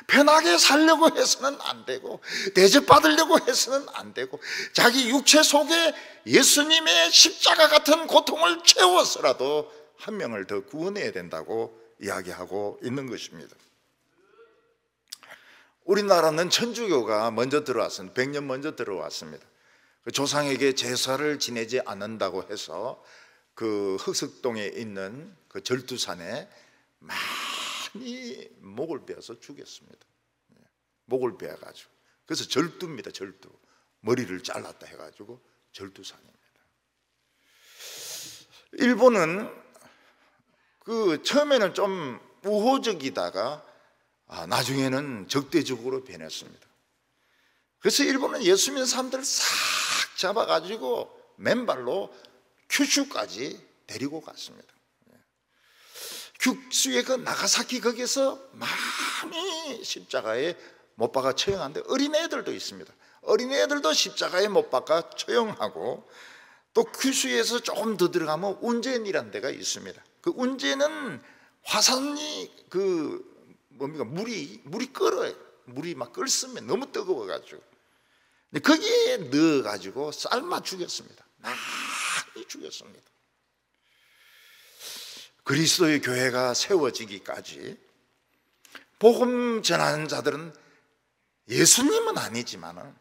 편하게 살려고 해서는 안 되고, 대접받으려고 해서는 안 되고, 자기 육체 속에 예수님의 십자가 같은 고통을 채워서라도 한 명을 더 구원해야 된다고 이야기하고 있는 것입니다. 우리나라는 천주교가 먼저 들어왔습니다. 100년 먼저 들어왔습니다. 조상에게 제사를 지내지 않는다고 해서 그 흑석동에 있는 그 절두산에 많이 목을 베어서 죽였습니다. 목을 베어가지고. 그래서 절두입니다. 절두. 머리를 잘랐다 해가지고 절두산입니다. 일본은 그 처음에는 좀 우호적이다가 나중에는 적대적으로 변했습니다. 그래서 일본은 예수 믿는 사람들을 싹 잡아가지고 맨발로 큐슈까지 데리고 갔습니다. 큐슈의 그 나가사키 거기서 많이 십자가에 못 박아 처형하는데 어린애들도 있습니다. 어린애들도 십자가에 못 박아 처형하고, 또 큐슈에서 조금 더 들어가면 운젠이라는 데가 있습니다. 그 운젠은 화산이 뭡니까? 물이 끓어요. 물이 막 끓습니다. 너무 뜨거워가지고. 거기에 넣어가지고 삶아 죽였습니다. 많이 죽였습니다. 그리스도의 교회가 세워지기까지 복음 전하는 자들은 예수님은 아니지만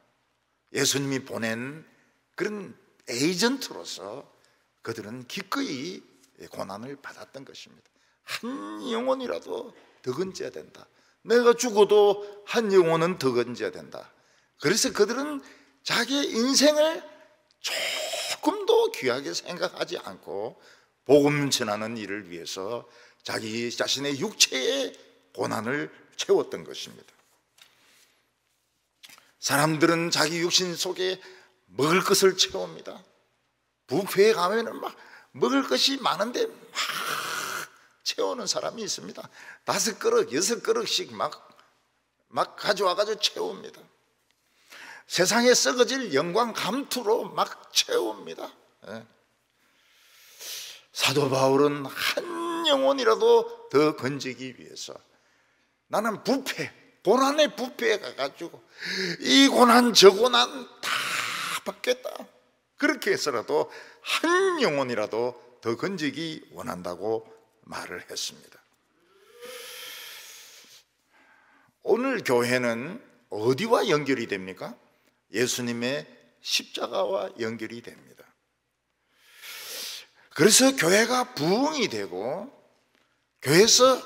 예수님이 보낸 그런 에이전트로서 그들은 기꺼이 고난을 받았던 것입니다. 한 영혼이라도 더 건져야 된다. 내가 죽어도 한 영혼은 더 건져야 된다. 그래서 그들은 자기의 인생을 조금도 귀하게 생각하지 않고 복음 전하는 일을 위해서 자기 자신의 육체의 고난을 채웠던 것입니다. 사람들은 자기 육신 속에 먹을 것을 채웁니다. 뷔페에 가면은 막 먹을 것이 많은데 막 채우는 사람이 있습니다. 5그릇, 6그릇씩 막 가져와가지고 채웁니다. 세상에 썩어질 영광 감투로 막 채웁니다. 사도 바울은 한 영혼이라도 더 건지기 위해서 나는 고난의 뷔페에 가가지고 이 고난 저 고난 다 받겠다, 그렇게 해서라도 한 영혼이라도 더 건지기 원한다고 말을 했습니다. 오늘 교회는 어디와 연결이 됩니까? 예수님의 십자가와 연결이 됩니다. 그래서 교회가 부흥이 되고 교회에서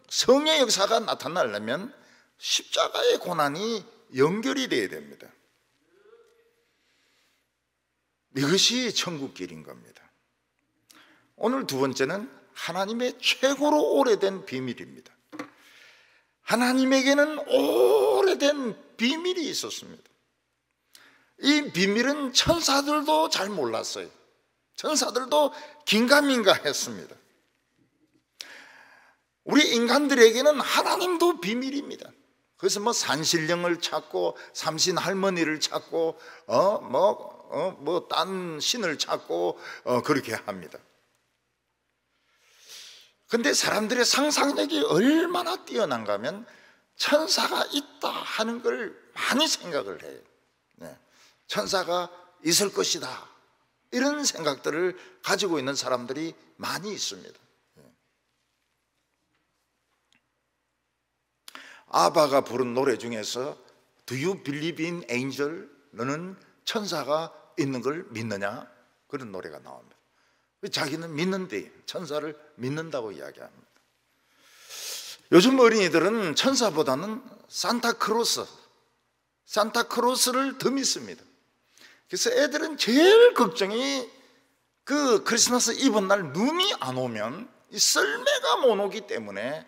성의 역사가 나타나려면 십자가의 고난이 연결이 되어야 됩니다. 이것이 천국길인 겁니다. 오늘 두 번째는 하나님의 최고로 오래된 비밀입니다. 하나님에게는 오래된 비밀이 있었습니다. 이 비밀은 천사들도 잘 몰랐어요. 천사들도 긴가민가 했습니다. 우리 인간들에게는 하나님도 비밀입니다. 그래서 뭐 산신령을 찾고 삼신 할머니를 찾고 딴 신을 찾고 그렇게 합니다. 근데 사람들의 상상력이 얼마나 뛰어난가 하면 천사가 있다 하는 걸 많이 생각을 해요. 네. 천사가 있을 것이다, 이런 생각들을 가지고 있는 사람들이 많이 있습니다. 아바가 부른 노래 중에서 Do you believe in angel? 너는 천사가 있는 걸 믿느냐? 그런 노래가 나옵니다. 자기는 믿는데 천사를 믿는다고 이야기합니다. 요즘 어린이들은 천사보다는 산타크로스를 더 믿습니다. 그래서 애들은 제일 걱정이 그 크리스마스 이브 날 눈이 안 오면 이 썰매가 못 오기 때문에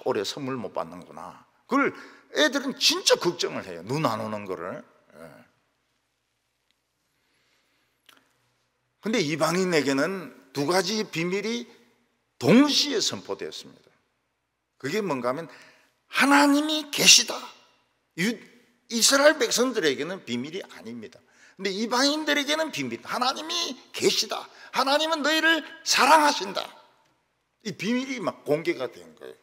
올해 선물 못 받는구나. 그걸 애들은 진짜 걱정을 해요. 눈 안 오는 거를. 근데 이방인에게는 두 가지 비밀이 동시에 선포되었습니다. 그게 뭔가 하면 하나님이 계시다. 이스라엘 백성들에게는 비밀이 아닙니다. 근데 이방인들에게는 비밀, 하나님이 계시다. 하나님은 너희를 사랑하신다. 이 비밀이 막 공개가 된 거예요.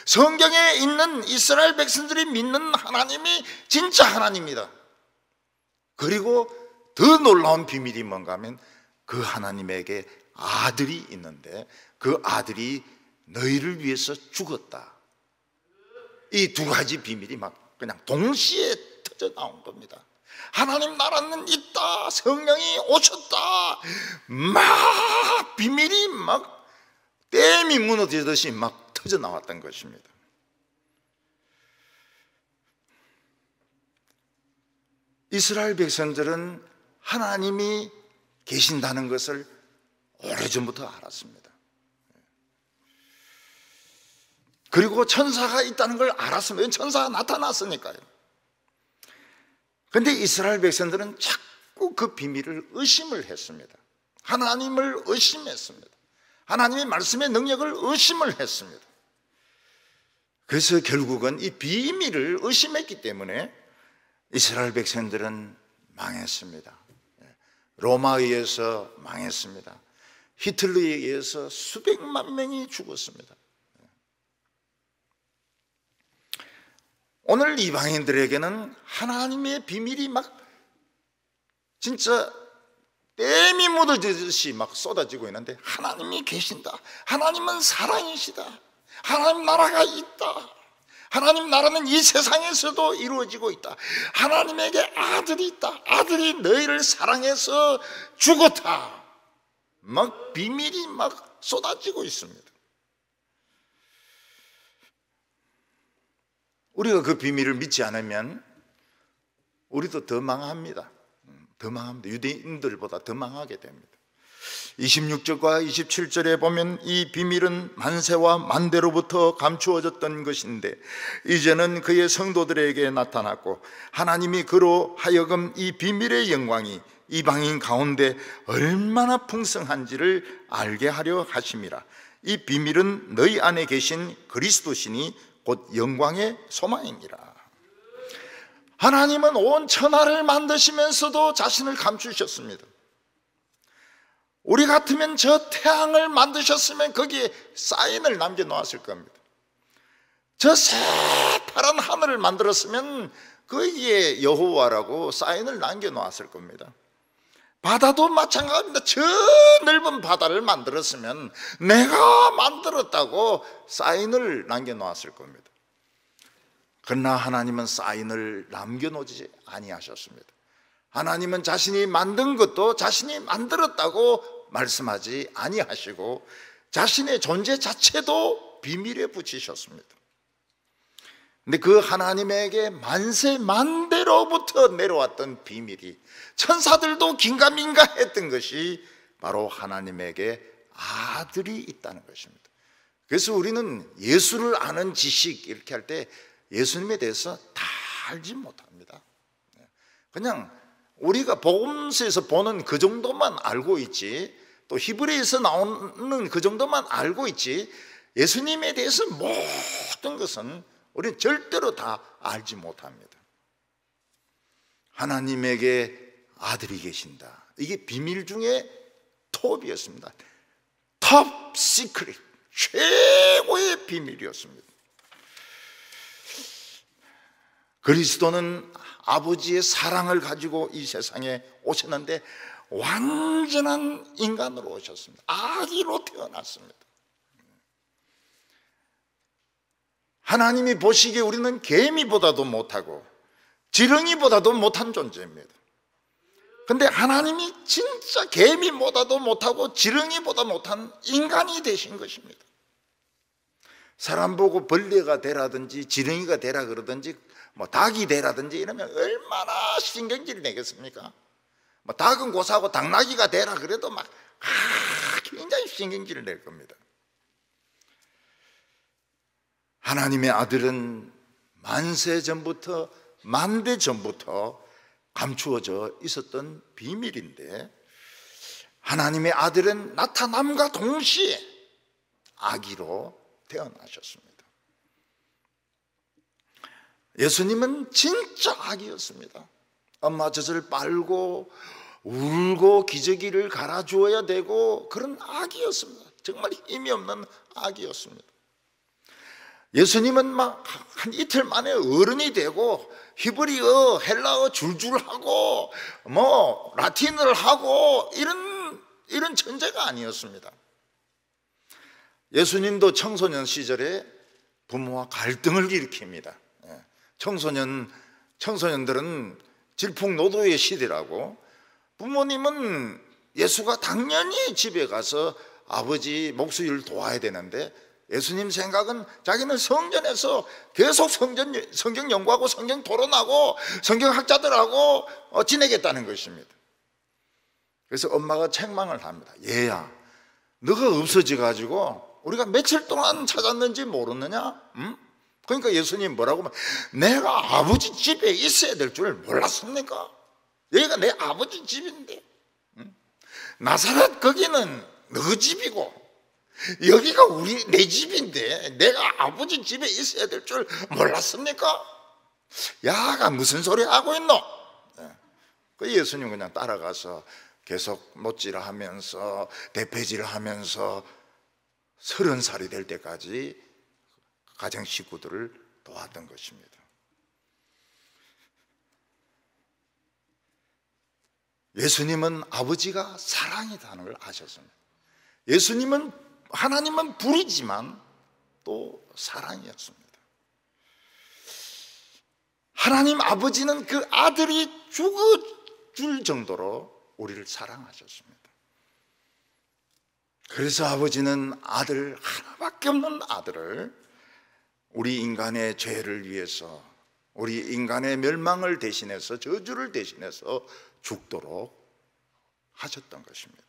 성경에 있는 이스라엘 백성들이 믿는 하나님이 진짜 하나님이다. 그리고 더 놀라운 비밀이 뭔가 하면 그 하나님에게 아들이 있는데 그 아들이 너희를 위해서 죽었다. 이 두 가지 비밀이 막 그냥 동시에 터져 나온 겁니다. 하나님 나라는 있다, 성령이 오셨다, 막 비밀이 막 댐이 무너지듯이 막 터져 나왔던 것입니다. 이스라엘 백성들은 하나님이 계신다는 것을 오래전부터 알았습니다. 그리고 천사가 있다는 걸 알았습니다. 천사가 나타났으니까요. 그런데 이스라엘 백성들은 자꾸 그 비밀을 의심을 했습니다. 하나님을 의심했습니다. 하나님의 말씀의 능력을 의심을 했습니다. 그래서 결국은 이 비밀을 의심했기 때문에 이스라엘 백성들은 망했습니다. 로마에 의해서 망했습니다. 히틀러에 의해서 수백만 명이 죽었습니다. 오늘 이방인들에게는 하나님의 비밀이 막 진짜 댐이 묻어지듯이 막 쏟아지고 있는데 하나님이 계신다. 하나님은 사랑이시다. 하나님 나라가 있다. 하나님 나라는 이 세상에서도 이루어지고 있다. 하나님에게 아들이 있다. 아들이 너희를 사랑해서 죽었다. 막 비밀이 막 쏟아지고 있습니다. 우리가 그 비밀을 믿지 않으면 우리도 더 망합니다. 더 망합니다. 유대인들보다 더 망하게 됩니다. 26절과 27절에 보면 이 비밀은 만세와 만대로부터 감추어졌던 것인데 이제는 그의 성도들에게 나타났고 하나님이 그로 하여금 이 비밀의 영광이 이방인 가운데 얼마나 풍성한지를 알게 하려 하심이라. 이 비밀은 너희 안에 계신 그리스도시니 곧 영광의 소망이니라. 하나님은 온 천하를 만드시면서도 자신을 감추셨습니다. 우리 같으면 저 태양을 만드셨으면 거기에 사인을 남겨놓았을 겁니다. 저 새파란 하늘을 만들었으면 거기에 여호와라고 사인을 남겨놓았을 겁니다. 바다도 마찬가지입니다. 저 넓은 바다를 만들었으면 내가 만들었다고 사인을 남겨놓았을 겁니다. 그러나 하나님은 사인을 남겨놓지 아니하셨습니다. 하나님은 자신이 만든 것도 자신이 만들었다고 말씀하지 아니하시고 자신의 존재 자체도 비밀에 붙이셨습니다. 근데 그 하나님에게 만세 만대로부터 내려왔던 비밀이 천사들도 긴가민가 했던 것이 바로 하나님에게 아들이 있다는 것입니다. 그래서 우리는 예수를 아는 지식 이렇게 할 때 예수님에 대해서 다 알지 못합니다. 그냥 우리가 복음서에서 보는 그 정도만 알고 있지, 또 히브리에서 나오는 그 정도만 알고 있지, 예수님에 대해서 모든 것은 우리는 절대로 다 알지 못합니다. 하나님에게 아들이 계신다. 이게 비밀 중에 톱이었습니다. 톱 시크릿, 최고의 비밀이었습니다. 그리스도는 아버지의 사랑을 가지고 이 세상에 오셨는데 완전한 인간으로 오셨습니다. 아기로 태어났습니다. 하나님이 보시기에 우리는 개미보다도 못하고 지렁이보다도 못한 존재입니다. 근데 하나님이 진짜 개미보다도 못하고 지렁이보다 못한 인간이 되신 것입니다. 사람 보고 벌레가 되라든지 지렁이가 되라 그러든지 뭐 닭이 되라든지 이러면 얼마나 신경질을 내겠습니까? 뭐 닭은 고사하고 당나귀가 되라 그래도 막 굉장히 신경질을 낼 겁니다. 하나님의 아들은 만세 전부터 만대 전부터 감추어져 있었던 비밀인데 하나님의 아들은 나타남과 동시에 아기로 태어나셨습니다. 예수님은 진짜 아기였습니다. 엄마 젖을 빨고 울고 기저귀를 갈아주어야 되고 그런 아기였습니다. 정말 힘이 없는 아기였습니다. 예수님은 막 한 이틀 만에 어른이 되고 히브리어, 헬라어 줄줄 하고 뭐 라틴어를 하고 이런 천재가 아니었습니다. 예수님도 청소년 시절에 부모와 갈등을 일으킵니다. 청소년들은 질풍노도의 시대라고 부모님은 예수가 당연히 집에 가서 아버지 목수일을 도와야 되는데 예수님 생각은 자기는 성전에서 계속 성경 연구하고 성경 토론하고 성경학자들하고 지내겠다는 것입니다. 그래서 엄마가 책망을 합니다. 얘야, 너가 없어져가지고 우리가 며칠 동안 찾았는지 모르느냐? 응? 그러니까 예수님 뭐라고 하면 내가 아버지 집에 있어야 될 줄 몰랐습니까? 여기가 내 아버지 집인데 응? 나사렛 거기는 너 집이고 여기가 내 집인데 내가 아버지 집에 있어야 될 줄 몰랐습니까? 야가 무슨 소리 하고 있노? 그 예수님 그냥 따라가서 계속 못질을 하면서 대패질을 하면서 30살이 될 때까지 가정 식구들을 도왔던 것입니다. 예수님은 아버지가 사랑이라는 걸 아셨습니다. 하나님은 불이지만 또 사랑이었습니다. 하나님 아버지는 그 아들이 죽어줄 정도로 우리를 사랑하셨습니다. 그래서 아버지는 아들 하나밖에 없는 아들을 우리 인간의 죄를 위해서 우리 인간의 멸망을 대신해서 저주를 대신해서 죽도록 하셨던 것입니다.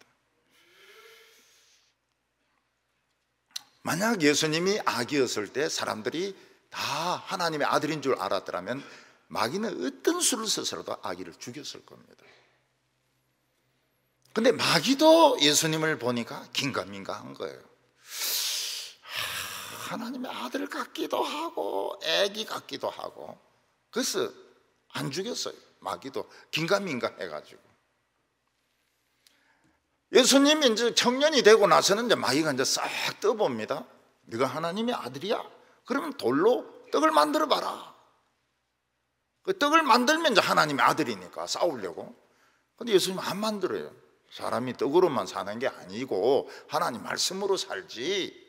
만약 예수님이 아기였을 때 사람들이 다 하나님의 아들인 줄 알았더라면 마귀는 어떤 수를 써서라도 아기를 죽였을 겁니다. 근데 마귀도 예수님을 보니까 긴가민가한 거예요. 하나님의 아들 같기도 하고 애기 같기도 하고 그래서 안 죽였어요. 마귀도 긴가민가 해가지고 예수님이 이제 청년이 되고 나서는 이제 마귀가 이제 싹 떠봅니다. 네가 하나님의 아들이야? 그러면 돌로 떡을 만들어 봐라. 그 떡을 만들면 이제 하나님의 아들이니까 싸우려고. 근데 예수님은 안 만들어요. 사람이 떡으로만 사는 게 아니고 하나님 말씀으로 살지.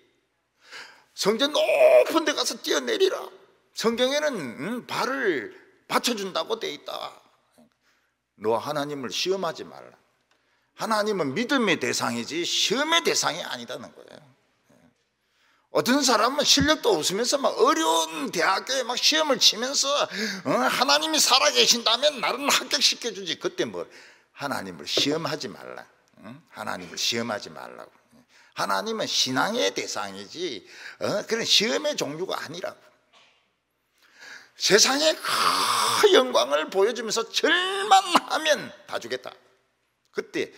성전 높은 데 가서 뛰어내리라. 성경에는 발을 받쳐준다고 돼 있다. 너 하나님을 시험하지 말라. 하나님은 믿음의 대상이지 시험의 대상이 아니다는 거예요. 어떤 사람은 실력도 없으면서 막 어려운 대학교에 막 시험을 치면서 하나님이 살아계신다면 나는 합격시켜주지. 그때 뭐 하나님을 시험하지 말라. 하나님을 시험하지 말라고. 하나님은 신앙의 대상이지 그런 시험의 종류가 아니라고. 세상의 큰 영광을 보여주면서 절만 하면 다 주겠다. 그때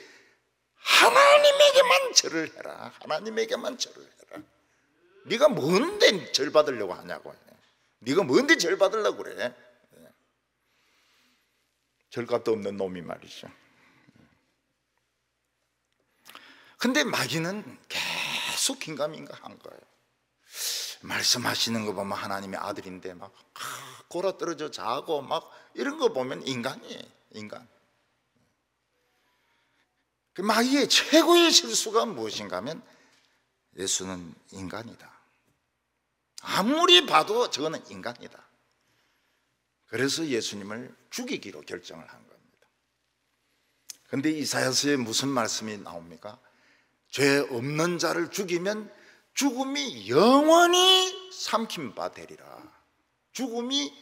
하나님에게만 절을 해라. 하나님에게만 절을 해라. 네가 뭔데 절 받으려고 하냐고. 네가 뭔데 절 받으려고 그래. 절값도 없는 놈이 말이죠. 근데 마귀는 계속 긴가민가 한 거예요. 말씀하시는 거 보면 하나님의 아들인데 막 골아떨어져 자고 막 이런 거 보면 인간이에요. 인간. 그 마귀의 최고의 실수가 무엇인가 하면 예수는 인간이다. 아무리 봐도 저거는 인간이다. 그래서 예수님을 죽이기로 결정을 한 겁니다. 그런데 이사야서에 무슨 말씀이 나옵니까? 죄 없는 자를 죽이면 죽음이 영원히 삼킨 바 되리라. 죽음이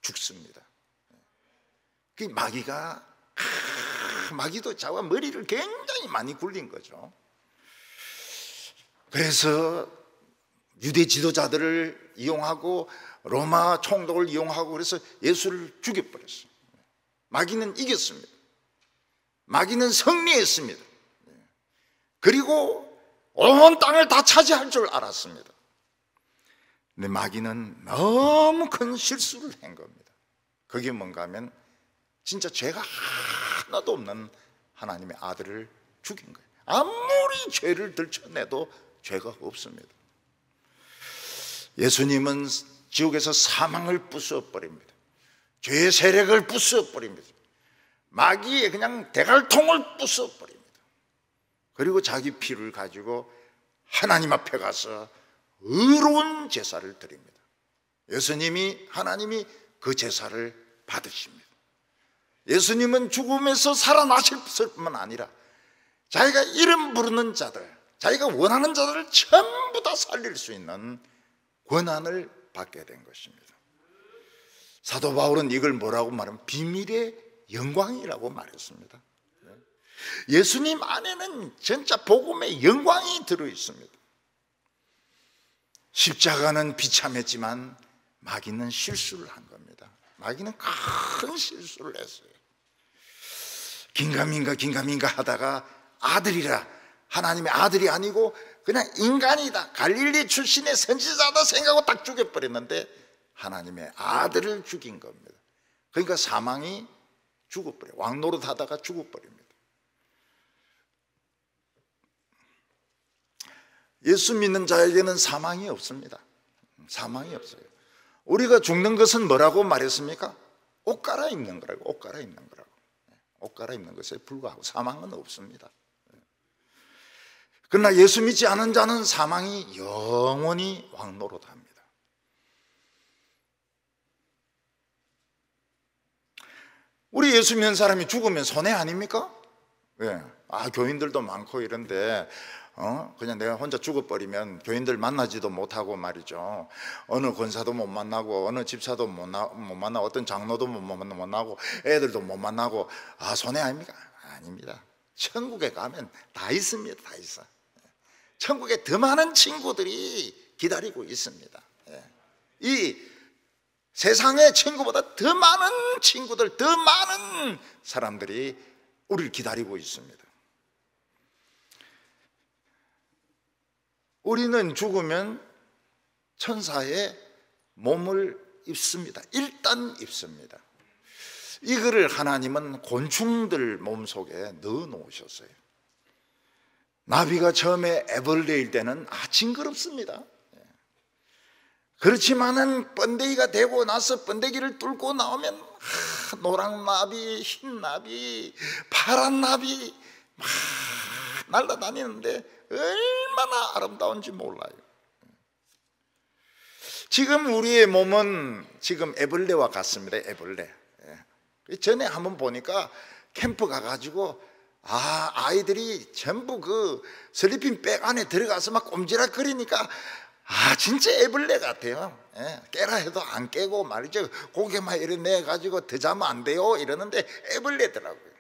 죽습니다. 그 마귀도 자와 머리를 굉장히 많이 굴린 거죠. 그래서 유대 지도자들을 이용하고 로마 총독을 이용하고 그래서 예수를 죽여버렸어요. 마귀는 이겼습니다. 마귀는 승리했습니다. 그리고 온 땅을 다 차지할 줄 알았습니다. 근데 마귀는 너무 큰 실수를 한 겁니다. 그게 뭔가 하면 진짜 죄가 하나도 없는 하나님의 아들을 죽인 거예요. 아무리 죄를 들춰내도 죄가 없습니다. 예수님은 지옥에서 사망을 부숴버립니다. 죄의 세력을 부숴버립니다. 마귀의 그냥 대갈통을 부숴버립니다. 그리고 자기 피를 가지고 하나님 앞에 가서 의로운 제사를 드립니다. 하나님이 그 제사를 받으십니다. 예수님은 죽음에서 살아나실 뿐만 아니라 자기가 이름 부르는 자들, 자기가 원하는 자들을 전부 다 살릴 수 있는 권한을 받게 된 것입니다. 사도 바울은 이걸 뭐라고 말하면 비밀의 영광이라고 말했습니다. 예수님 안에는 진짜 복음의 영광이 들어있습니다. 십자가는 비참했지만 마귀는 실수를 한 겁니다. 마귀는 큰 실수를 했어요. 긴가민가 하다가 아들이라, 하나님의 아들이 아니고 그냥 인간이다, 갈릴리 출신의 선지자다 생각하고 딱 죽여버렸는데 하나님의 아들을 죽인 겁니다. 그러니까 사망이 죽어버려요. 왕노릇 하다가 죽어버립니다. 예수 믿는 자에게는 사망이 없습니다. 사망이 없어요. 우리가 죽는 것은 뭐라고 말했습니까? 옷 갈아입는 거라고. 옷 갈아입는 거라고. 옷 갈아입는 것에 불과하고 사망은 없습니다. 그러나 예수 믿지 않은 자는 사망이 영원히 왕노릇합니다. 우리 예수 믿는 사람이 죽으면 손해 아닙니까? 예. 교인들도 많고 이런데 그냥 내가 혼자 죽어버리면 교인들 만나지도 못하고 말이죠. 어느 권사도 못 만나고 어느 집사도 못 만나고 어떤 장로도 못 만나고 애들도 못 만나고 손해 아닙니까? 아닙니다. 천국에 가면 다 있습니다. 다 있어. 천국에 더 많은 친구들이 기다리고 있습니다. 이 세상의 친구보다 더 많은 친구들, 더 많은 사람들이 우리를 기다리고 있습니다. 우리는 죽으면 천사의 몸을 입습니다. 일단 입습니다. 이거를 하나님은 곤충들 몸속에 넣어 놓으셨어요. 나비가 처음에 애벌레일 때는 징그럽습니다. 그렇지만은 번데기가 되고 나서 번데기를 뚫고 나오면 노랑 나비, 흰 나비, 파란 나비 막 날아다니는데 얼마나 아름다운지 몰라요. 지금 우리의 몸은 지금 애벌레와 같습니다. 애벌레. 전에 한번 보니까 캠프 가가지고 아이들이 전부 그 슬리핑 백 안에 들어가서 막 꼼지락거리니까 진짜 애벌레 같아요. 깨라 해도 안 깨고 말이죠. 고개만 이렇게 내가지고 더 자면 안 돼요 이러는데 애벌레더라고요.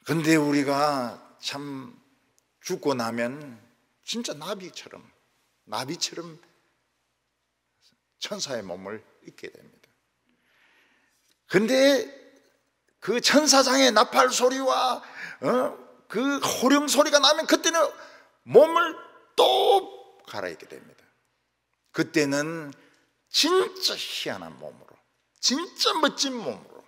근데 우리가 참 죽고 나면 진짜 나비처럼 천사의 몸을 입게 됩니다. 근데 그 천사장의 나팔 소리와 그 호령 소리가 나면 그때는 몸을 또 갈아입게 됩니다. 그때는 진짜 희한한 몸으로, 진짜 멋진 몸으로,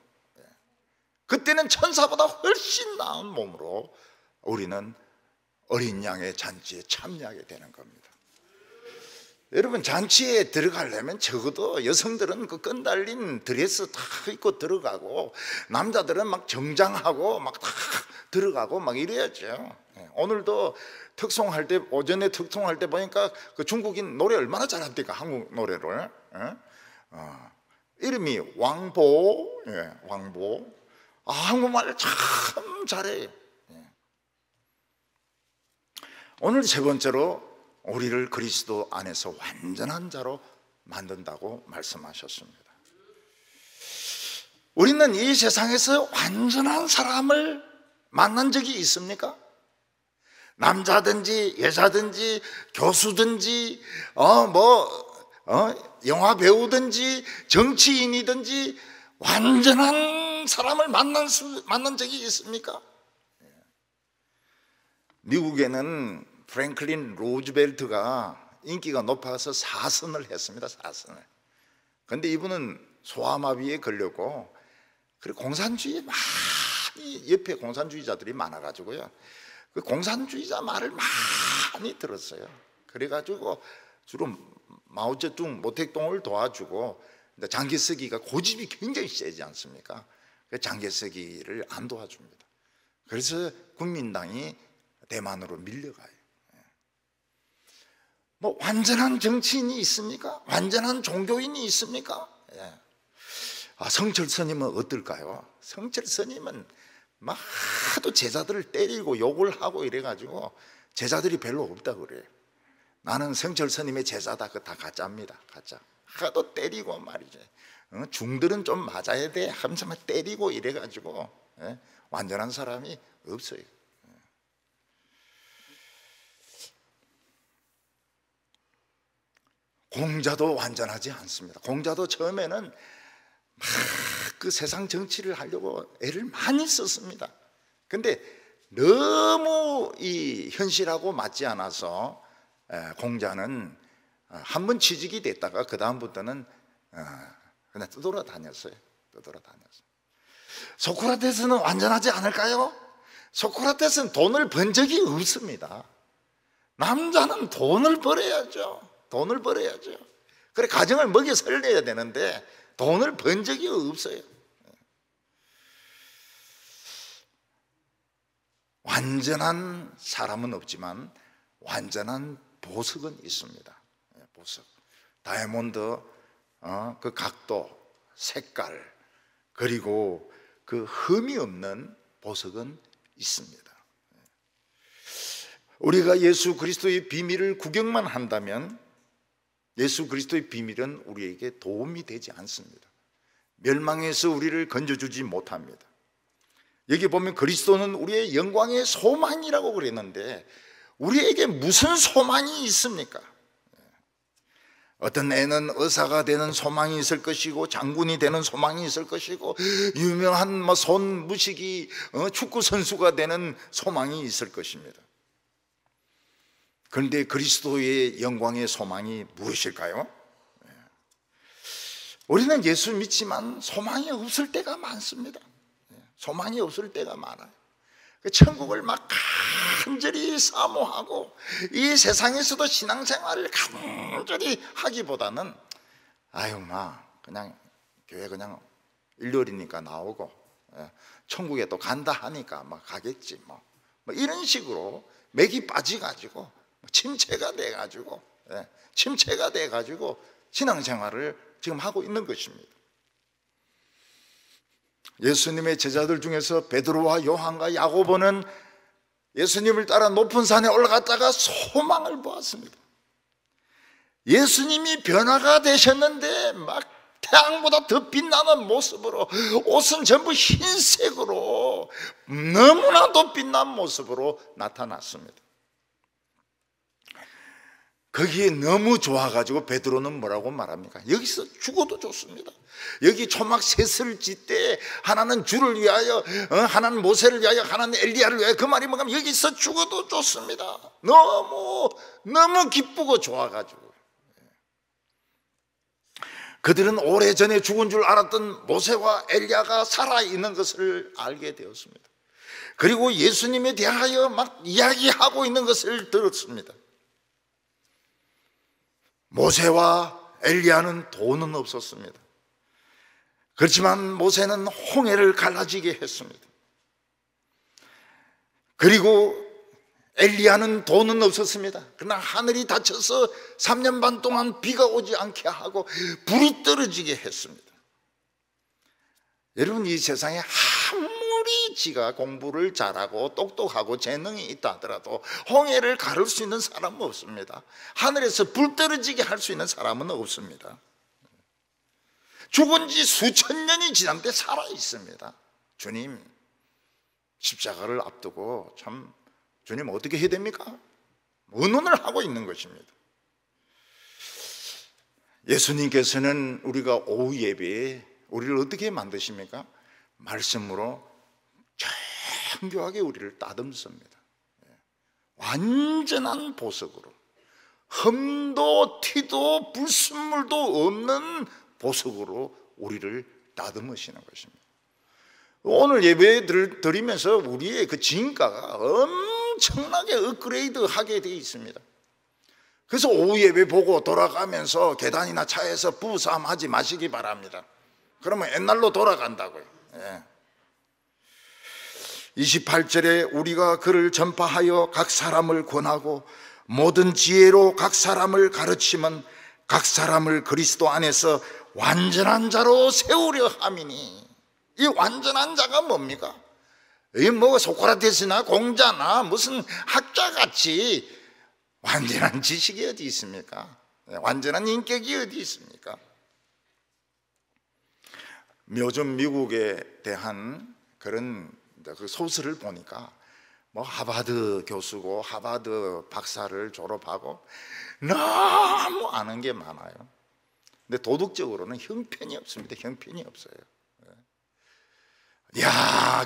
그때는 천사보다 훨씬 나은 몸으로 우리는 어린 양의 잔치에 참여하게 되는 겁니다. 여러분, 잔치에 들어가려면 적어도 여성들은 그 끈 달린 드레스 다 입고 들어가고, 남자들은 막 정장하고 막 다 들어가고 막 이래야죠. 오늘도 특송할 때, 오전에 특송할 때 보니까 그 중국인 노래 얼마나 잘합니까? 한국 노래를. 이름이 왕보. 왕보. 한국말 참 잘해요. 오늘 세 번째로 우리를 그리스도 안에서 완전한 자로 만든다고 말씀하셨습니다. 우리는 이 세상에서 완전한 사람을 만난 적이 있습니까? 남자든지 여자든지 교수든지 영화 배우든지 정치인이든지 완전한 사람을 만난 적이 있습니까? 미국에는 프랭클린 루즈벨트가 인기가 높아서 사선을 했습니다. 사선을. 그런데 이분은 소아마비에 걸렸고, 그리고 공산주의에 많이, 옆에 공산주의자들이 많아가지고요, 그 공산주의자 말을 많이 들었어요. 그래가지고 주로 마오쩌둥, 모택동을 도와주고, 장개석이가 고집이 굉장히 세지 않습니까? 장개석이를 안 도와줍니다. 그래서 국민당이 대만으로 밀려가요. 뭐 완전한 정치인이 있습니까? 완전한 종교인이 있습니까? 성철 스님은 어떨까요? 성철 스님은 막 하도 제자들을 때리고 욕을 하고 이래가지고 제자들이 별로 없다고 그래요. 나는 성철 스님의 제자다. 그거 다 가짜입니다. 가짜. 하도 때리고 말이죠. 중들은 좀 맞아야 돼 하면서 막 때리고 이래가지고 완전한 사람이 없어요. 공자도 완전하지 않습니다. 공자도 처음에는 막 그 세상 정치를 하려고 애를 많이 썼습니다. 근데 너무 이 현실하고 맞지 않아서 공자는 한번 취직이 됐다가 그 다음부터는 그냥 떠돌아다녔어요. 소크라테스는 완전하지 않을까요? 소크라테스는 돈을 번 적이 없습니다. 남자는 돈을 벌어야죠. 돈을 벌어야죠. 그래, 가정을 먹여 살려야 되는데 돈을 번 적이 없어요. 완전한 사람은 없지만 완전한 보석은 있습니다. 보석. 다이아몬드, 그 각도, 색깔, 그리고 그 흠이 없는 보석은 있습니다. 우리가 예수 그리스도의 비밀을 구경만 한다면 예수 그리스도의 비밀은 우리에게 도움이 되지 않습니다. 멸망에서 우리를 건져주지 못합니다. 여기 보면 그리스도는 우리의 영광의 소망이라고 그랬는데 우리에게 무슨 소망이 있습니까? 어떤 애는 의사가 되는 소망이 있을 것이고, 장군이 되는 소망이 있을 것이고, 유명한 손무식이 축구 선수가 되는 소망이 있을 것입니다. 그런데 그리스도의 영광의 소망이 무엇일까요? 우리는 예수 믿지만 소망이 없을 때가 많습니다. 소망이 없을 때가 많아요. 천국을 막 간절히 사모하고 이 세상에서도 신앙생활을 간절히 하기보다는 그냥 교회 그냥 일요일이니까 나오고 천국에 또 간다 하니까 막 가겠지 뭐 이런 식으로 맥이 빠져가지고 침체가 돼가지고 신앙생활을 지금 하고 있는 것입니다. 예수님의 제자들 중에서 베드로와 요한과 야고보는 예수님을 따라 높은 산에 올라갔다가 소망을 보았습니다. 예수님이 변화가 되셨는데 막 태양보다 더 빛나는 모습으로, 옷은 전부 흰색으로 너무나도 빛난 모습으로 나타났습니다. 거기에 너무 좋아가지고 베드로는 뭐라고 말합니까? 여기서 죽어도 좋습니다. 여기 초막 셋을 짓되 하나는 주를 위하여, 하나는 모세를 위하여, 하나는 엘리야를 위하여. 그 말이 뭐냐면 여기서 죽어도 좋습니다. 너무 기쁘고 좋아가지고. 그들은 오래전에 죽은 줄 알았던 모세와 엘리야가 살아있는 것을 알게 되었습니다. 그리고 예수님에 대하여 막 이야기하고 있는 것을 들었습니다. 모세와 엘리야는 돈은 없었습니다. 그렇지만 모세는 홍해를 갈라지게 했습니다. 그리고 엘리야는 돈은 없었습니다. 그러나 하늘이 닫혀서 3년 반 동안 비가 오지 않게 하고 불이 떨어지게 했습니다. 여러분, 이 세상에 아무리 지가 공부를 잘하고 똑똑하고 재능이 있다 하더라도 홍해를 가를 수 있는 사람은 없습니다. 하늘에서 불 떨어지게 할 수 있는 사람은 없습니다. 죽은 지 수천 년이 지났는데 살아 있습니다. 주님, 십자가를 앞두고 참 주님 어떻게 해야 됩니까? 의논을 하고 있는 것입니다. 예수님께서는 우리가 오후 예배에 우리를 어떻게 만드십니까? 말씀으로 정교하게 우리를 따듬습니다. 완전한 보석으로, 흠도 티도 불순물도 없는 보석으로 우리를 다듬으시는 것입니다. 오늘 예배 드리면서 우리의 그 진가가 엄청나게 업그레이드 하게 되어 있습니다. 그래서 오후 예배 보고 돌아가면서 계단이나 차에서 부부싸움 하지 마시기 바랍니다. 그러면 옛날로 돌아간다고요. 28절에 우리가 그를 전파하여 각 사람을 권하고 모든 지혜로 각 사람을 가르치면 각 사람을 그리스도 안에서 완전한 자로 세우려 함이니. 이 완전한 자가 뭡니까? 이 뭐 소크라테스나 공자나 무슨 학자같이 완전한 지식이 어디 있습니까? 완전한 인격이 어디 있습니까? 요즘 미국에 대한 그런 그 소설을 보니까 뭐 하버드 교수고 하버드 박사를 졸업하고 너무 아는 게 많아요. 근데 도덕적으로는 형편이 없습니다. 형편이 없어요. 야,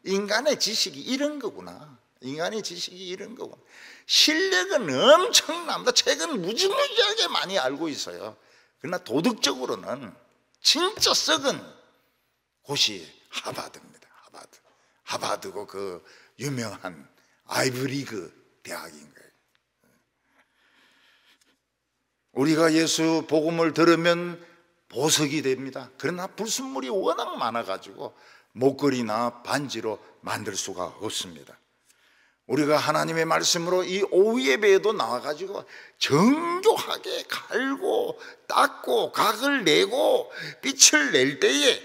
인간의 지식이 이런 거구나. 인간의 지식이 이런 거구나. 실력은 엄청납니다. 책은 무지무지하게 많이 알고 있어요. 그러나 도덕적으로는 진짜 썩은 곳이 하버드입니다. 하버드고 그 유명한 아이브리그 대학인 거예요. 우리가 예수 복음을 들으면 보석이 됩니다. 그러나 불순물이 워낙 많아가지고 목걸이나 반지로 만들 수가 없습니다. 우리가 하나님의 말씀으로 이 오후 예배에도 나와가지고 정교하게 갈고 닦고 각을 내고 빛을 낼 때에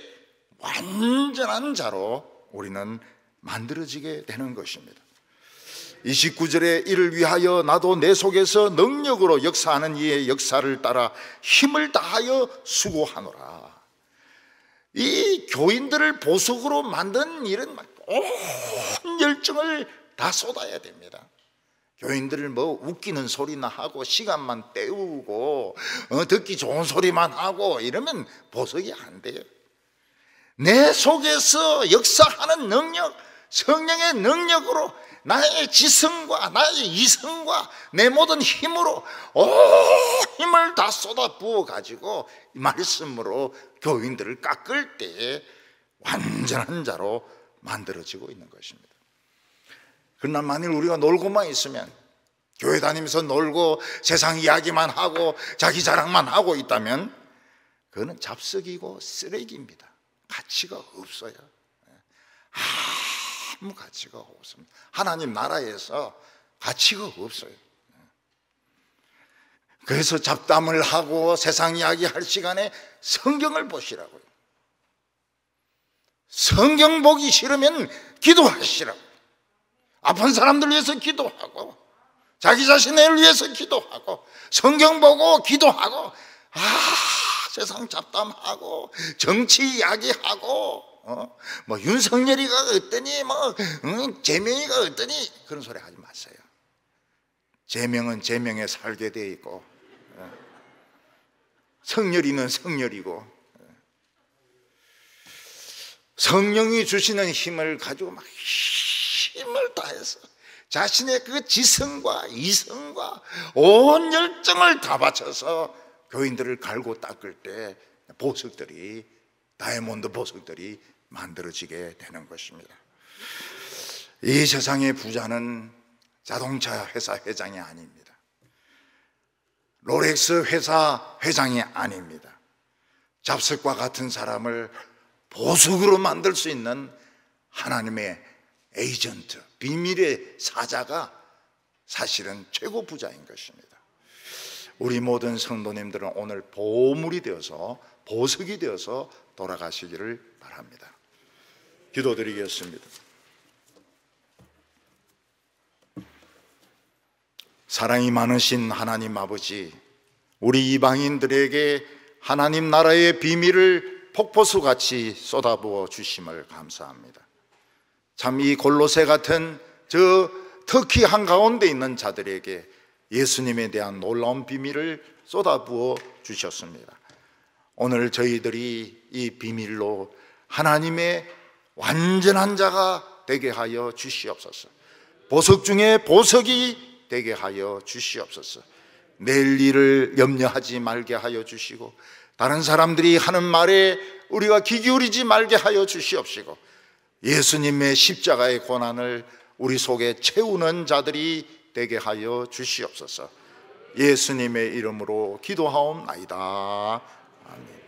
완전한 자로 우리는 만들어지게 되는 것입니다. 29절에 이를 위하여 나도 내 속에서 능력으로 역사하는 이의 역사를 따라 힘을 다하여 수고하노라. 이 교인들을 보석으로 만든 일은 온 열정을 다 쏟아야 됩니다. 교인들을 뭐 웃기는 소리나 하고 시간만 때우고 듣기 좋은 소리만 하고 이러면 보석이 안 돼요. 내 속에서 역사하는 능력, 성령의 능력으로 나의 지성과 나의 이성과 내 모든 힘으로 힘을 다 쏟아 부어 가지고 말씀으로 교인들을 깎을 때에 완전한 자로 만들어지고 있는 것입니다. 그러나 만일 우리가 놀고만 있으면, 교회 다니면서 놀고 세상 이야기만 하고 자기 자랑만 하고 있다면 그거는 잡석이고 쓰레기입니다. 가치가 없어요. 아무 가치가 없습니다. 하나님 나라에서 가치가 없어요. 그래서 잡담을 하고 세상 이야기 할 시간에 성경을 보시라고요. 성경 보기 싫으면 기도하시라고. 아픈 사람들 위해서 기도하고 자기 자신을 위해서 기도하고 성경 보고 기도하고 세상 잡담하고 정치 이야기하고 뭐 윤석열이가 어떠니 뭐 재명이가 어떠니 그런 소리 하지 마세요. 제명은 제명에 살게 돼 있고, 성렬이는 성렬이고, 성령이 주시는 힘을 가지고 막 힘을 다해서 자신의 그 지성과 이성과 온 열정을 다 바쳐서 교인들을 갈고 닦을 때 보석들이, 다이아몬드 보석들이 만들어지게 되는 것입니다. 이 세상의 부자는 자동차 회사 회장이 아닙니다. 롤렉스 회사 회장이 아닙니다. 잡석과 같은 사람을 보석으로 만들 수 있는 하나님의 에이전트, 비밀의 사자가 사실은 최고 부자인 것입니다. 우리 모든 성도님들은 오늘 보물이 되어서, 보석이 되어서 돌아가시기를 바랍니다. 기도드리겠습니다. 사랑이 많으신 하나님 아버지, 우리 이방인들에게 하나님 나라의 비밀을 폭포수같이 쏟아부어 주심을 감사합니다. 참 이 골로새 같은 저 터키 한가운데 있는 자들에게 예수님에 대한 놀라운 비밀을 쏟아부어 주셨습니다. 오늘 저희들이 이 비밀로 하나님의 완전한 자가 되게 하여 주시옵소서. 보석 중에 보석이 되게 하여 주시옵소서. 내일 일을 염려하지 말게 하여 주시고, 다른 사람들이 하는 말에 우리가 귀 기울이지 말게 하여 주시옵시고, 예수님의 십자가의 고난을 우리 속에 채우는 자들이 되게 하여 주시옵소서. 예수님의 이름으로 기도하옵나이다. 아멘.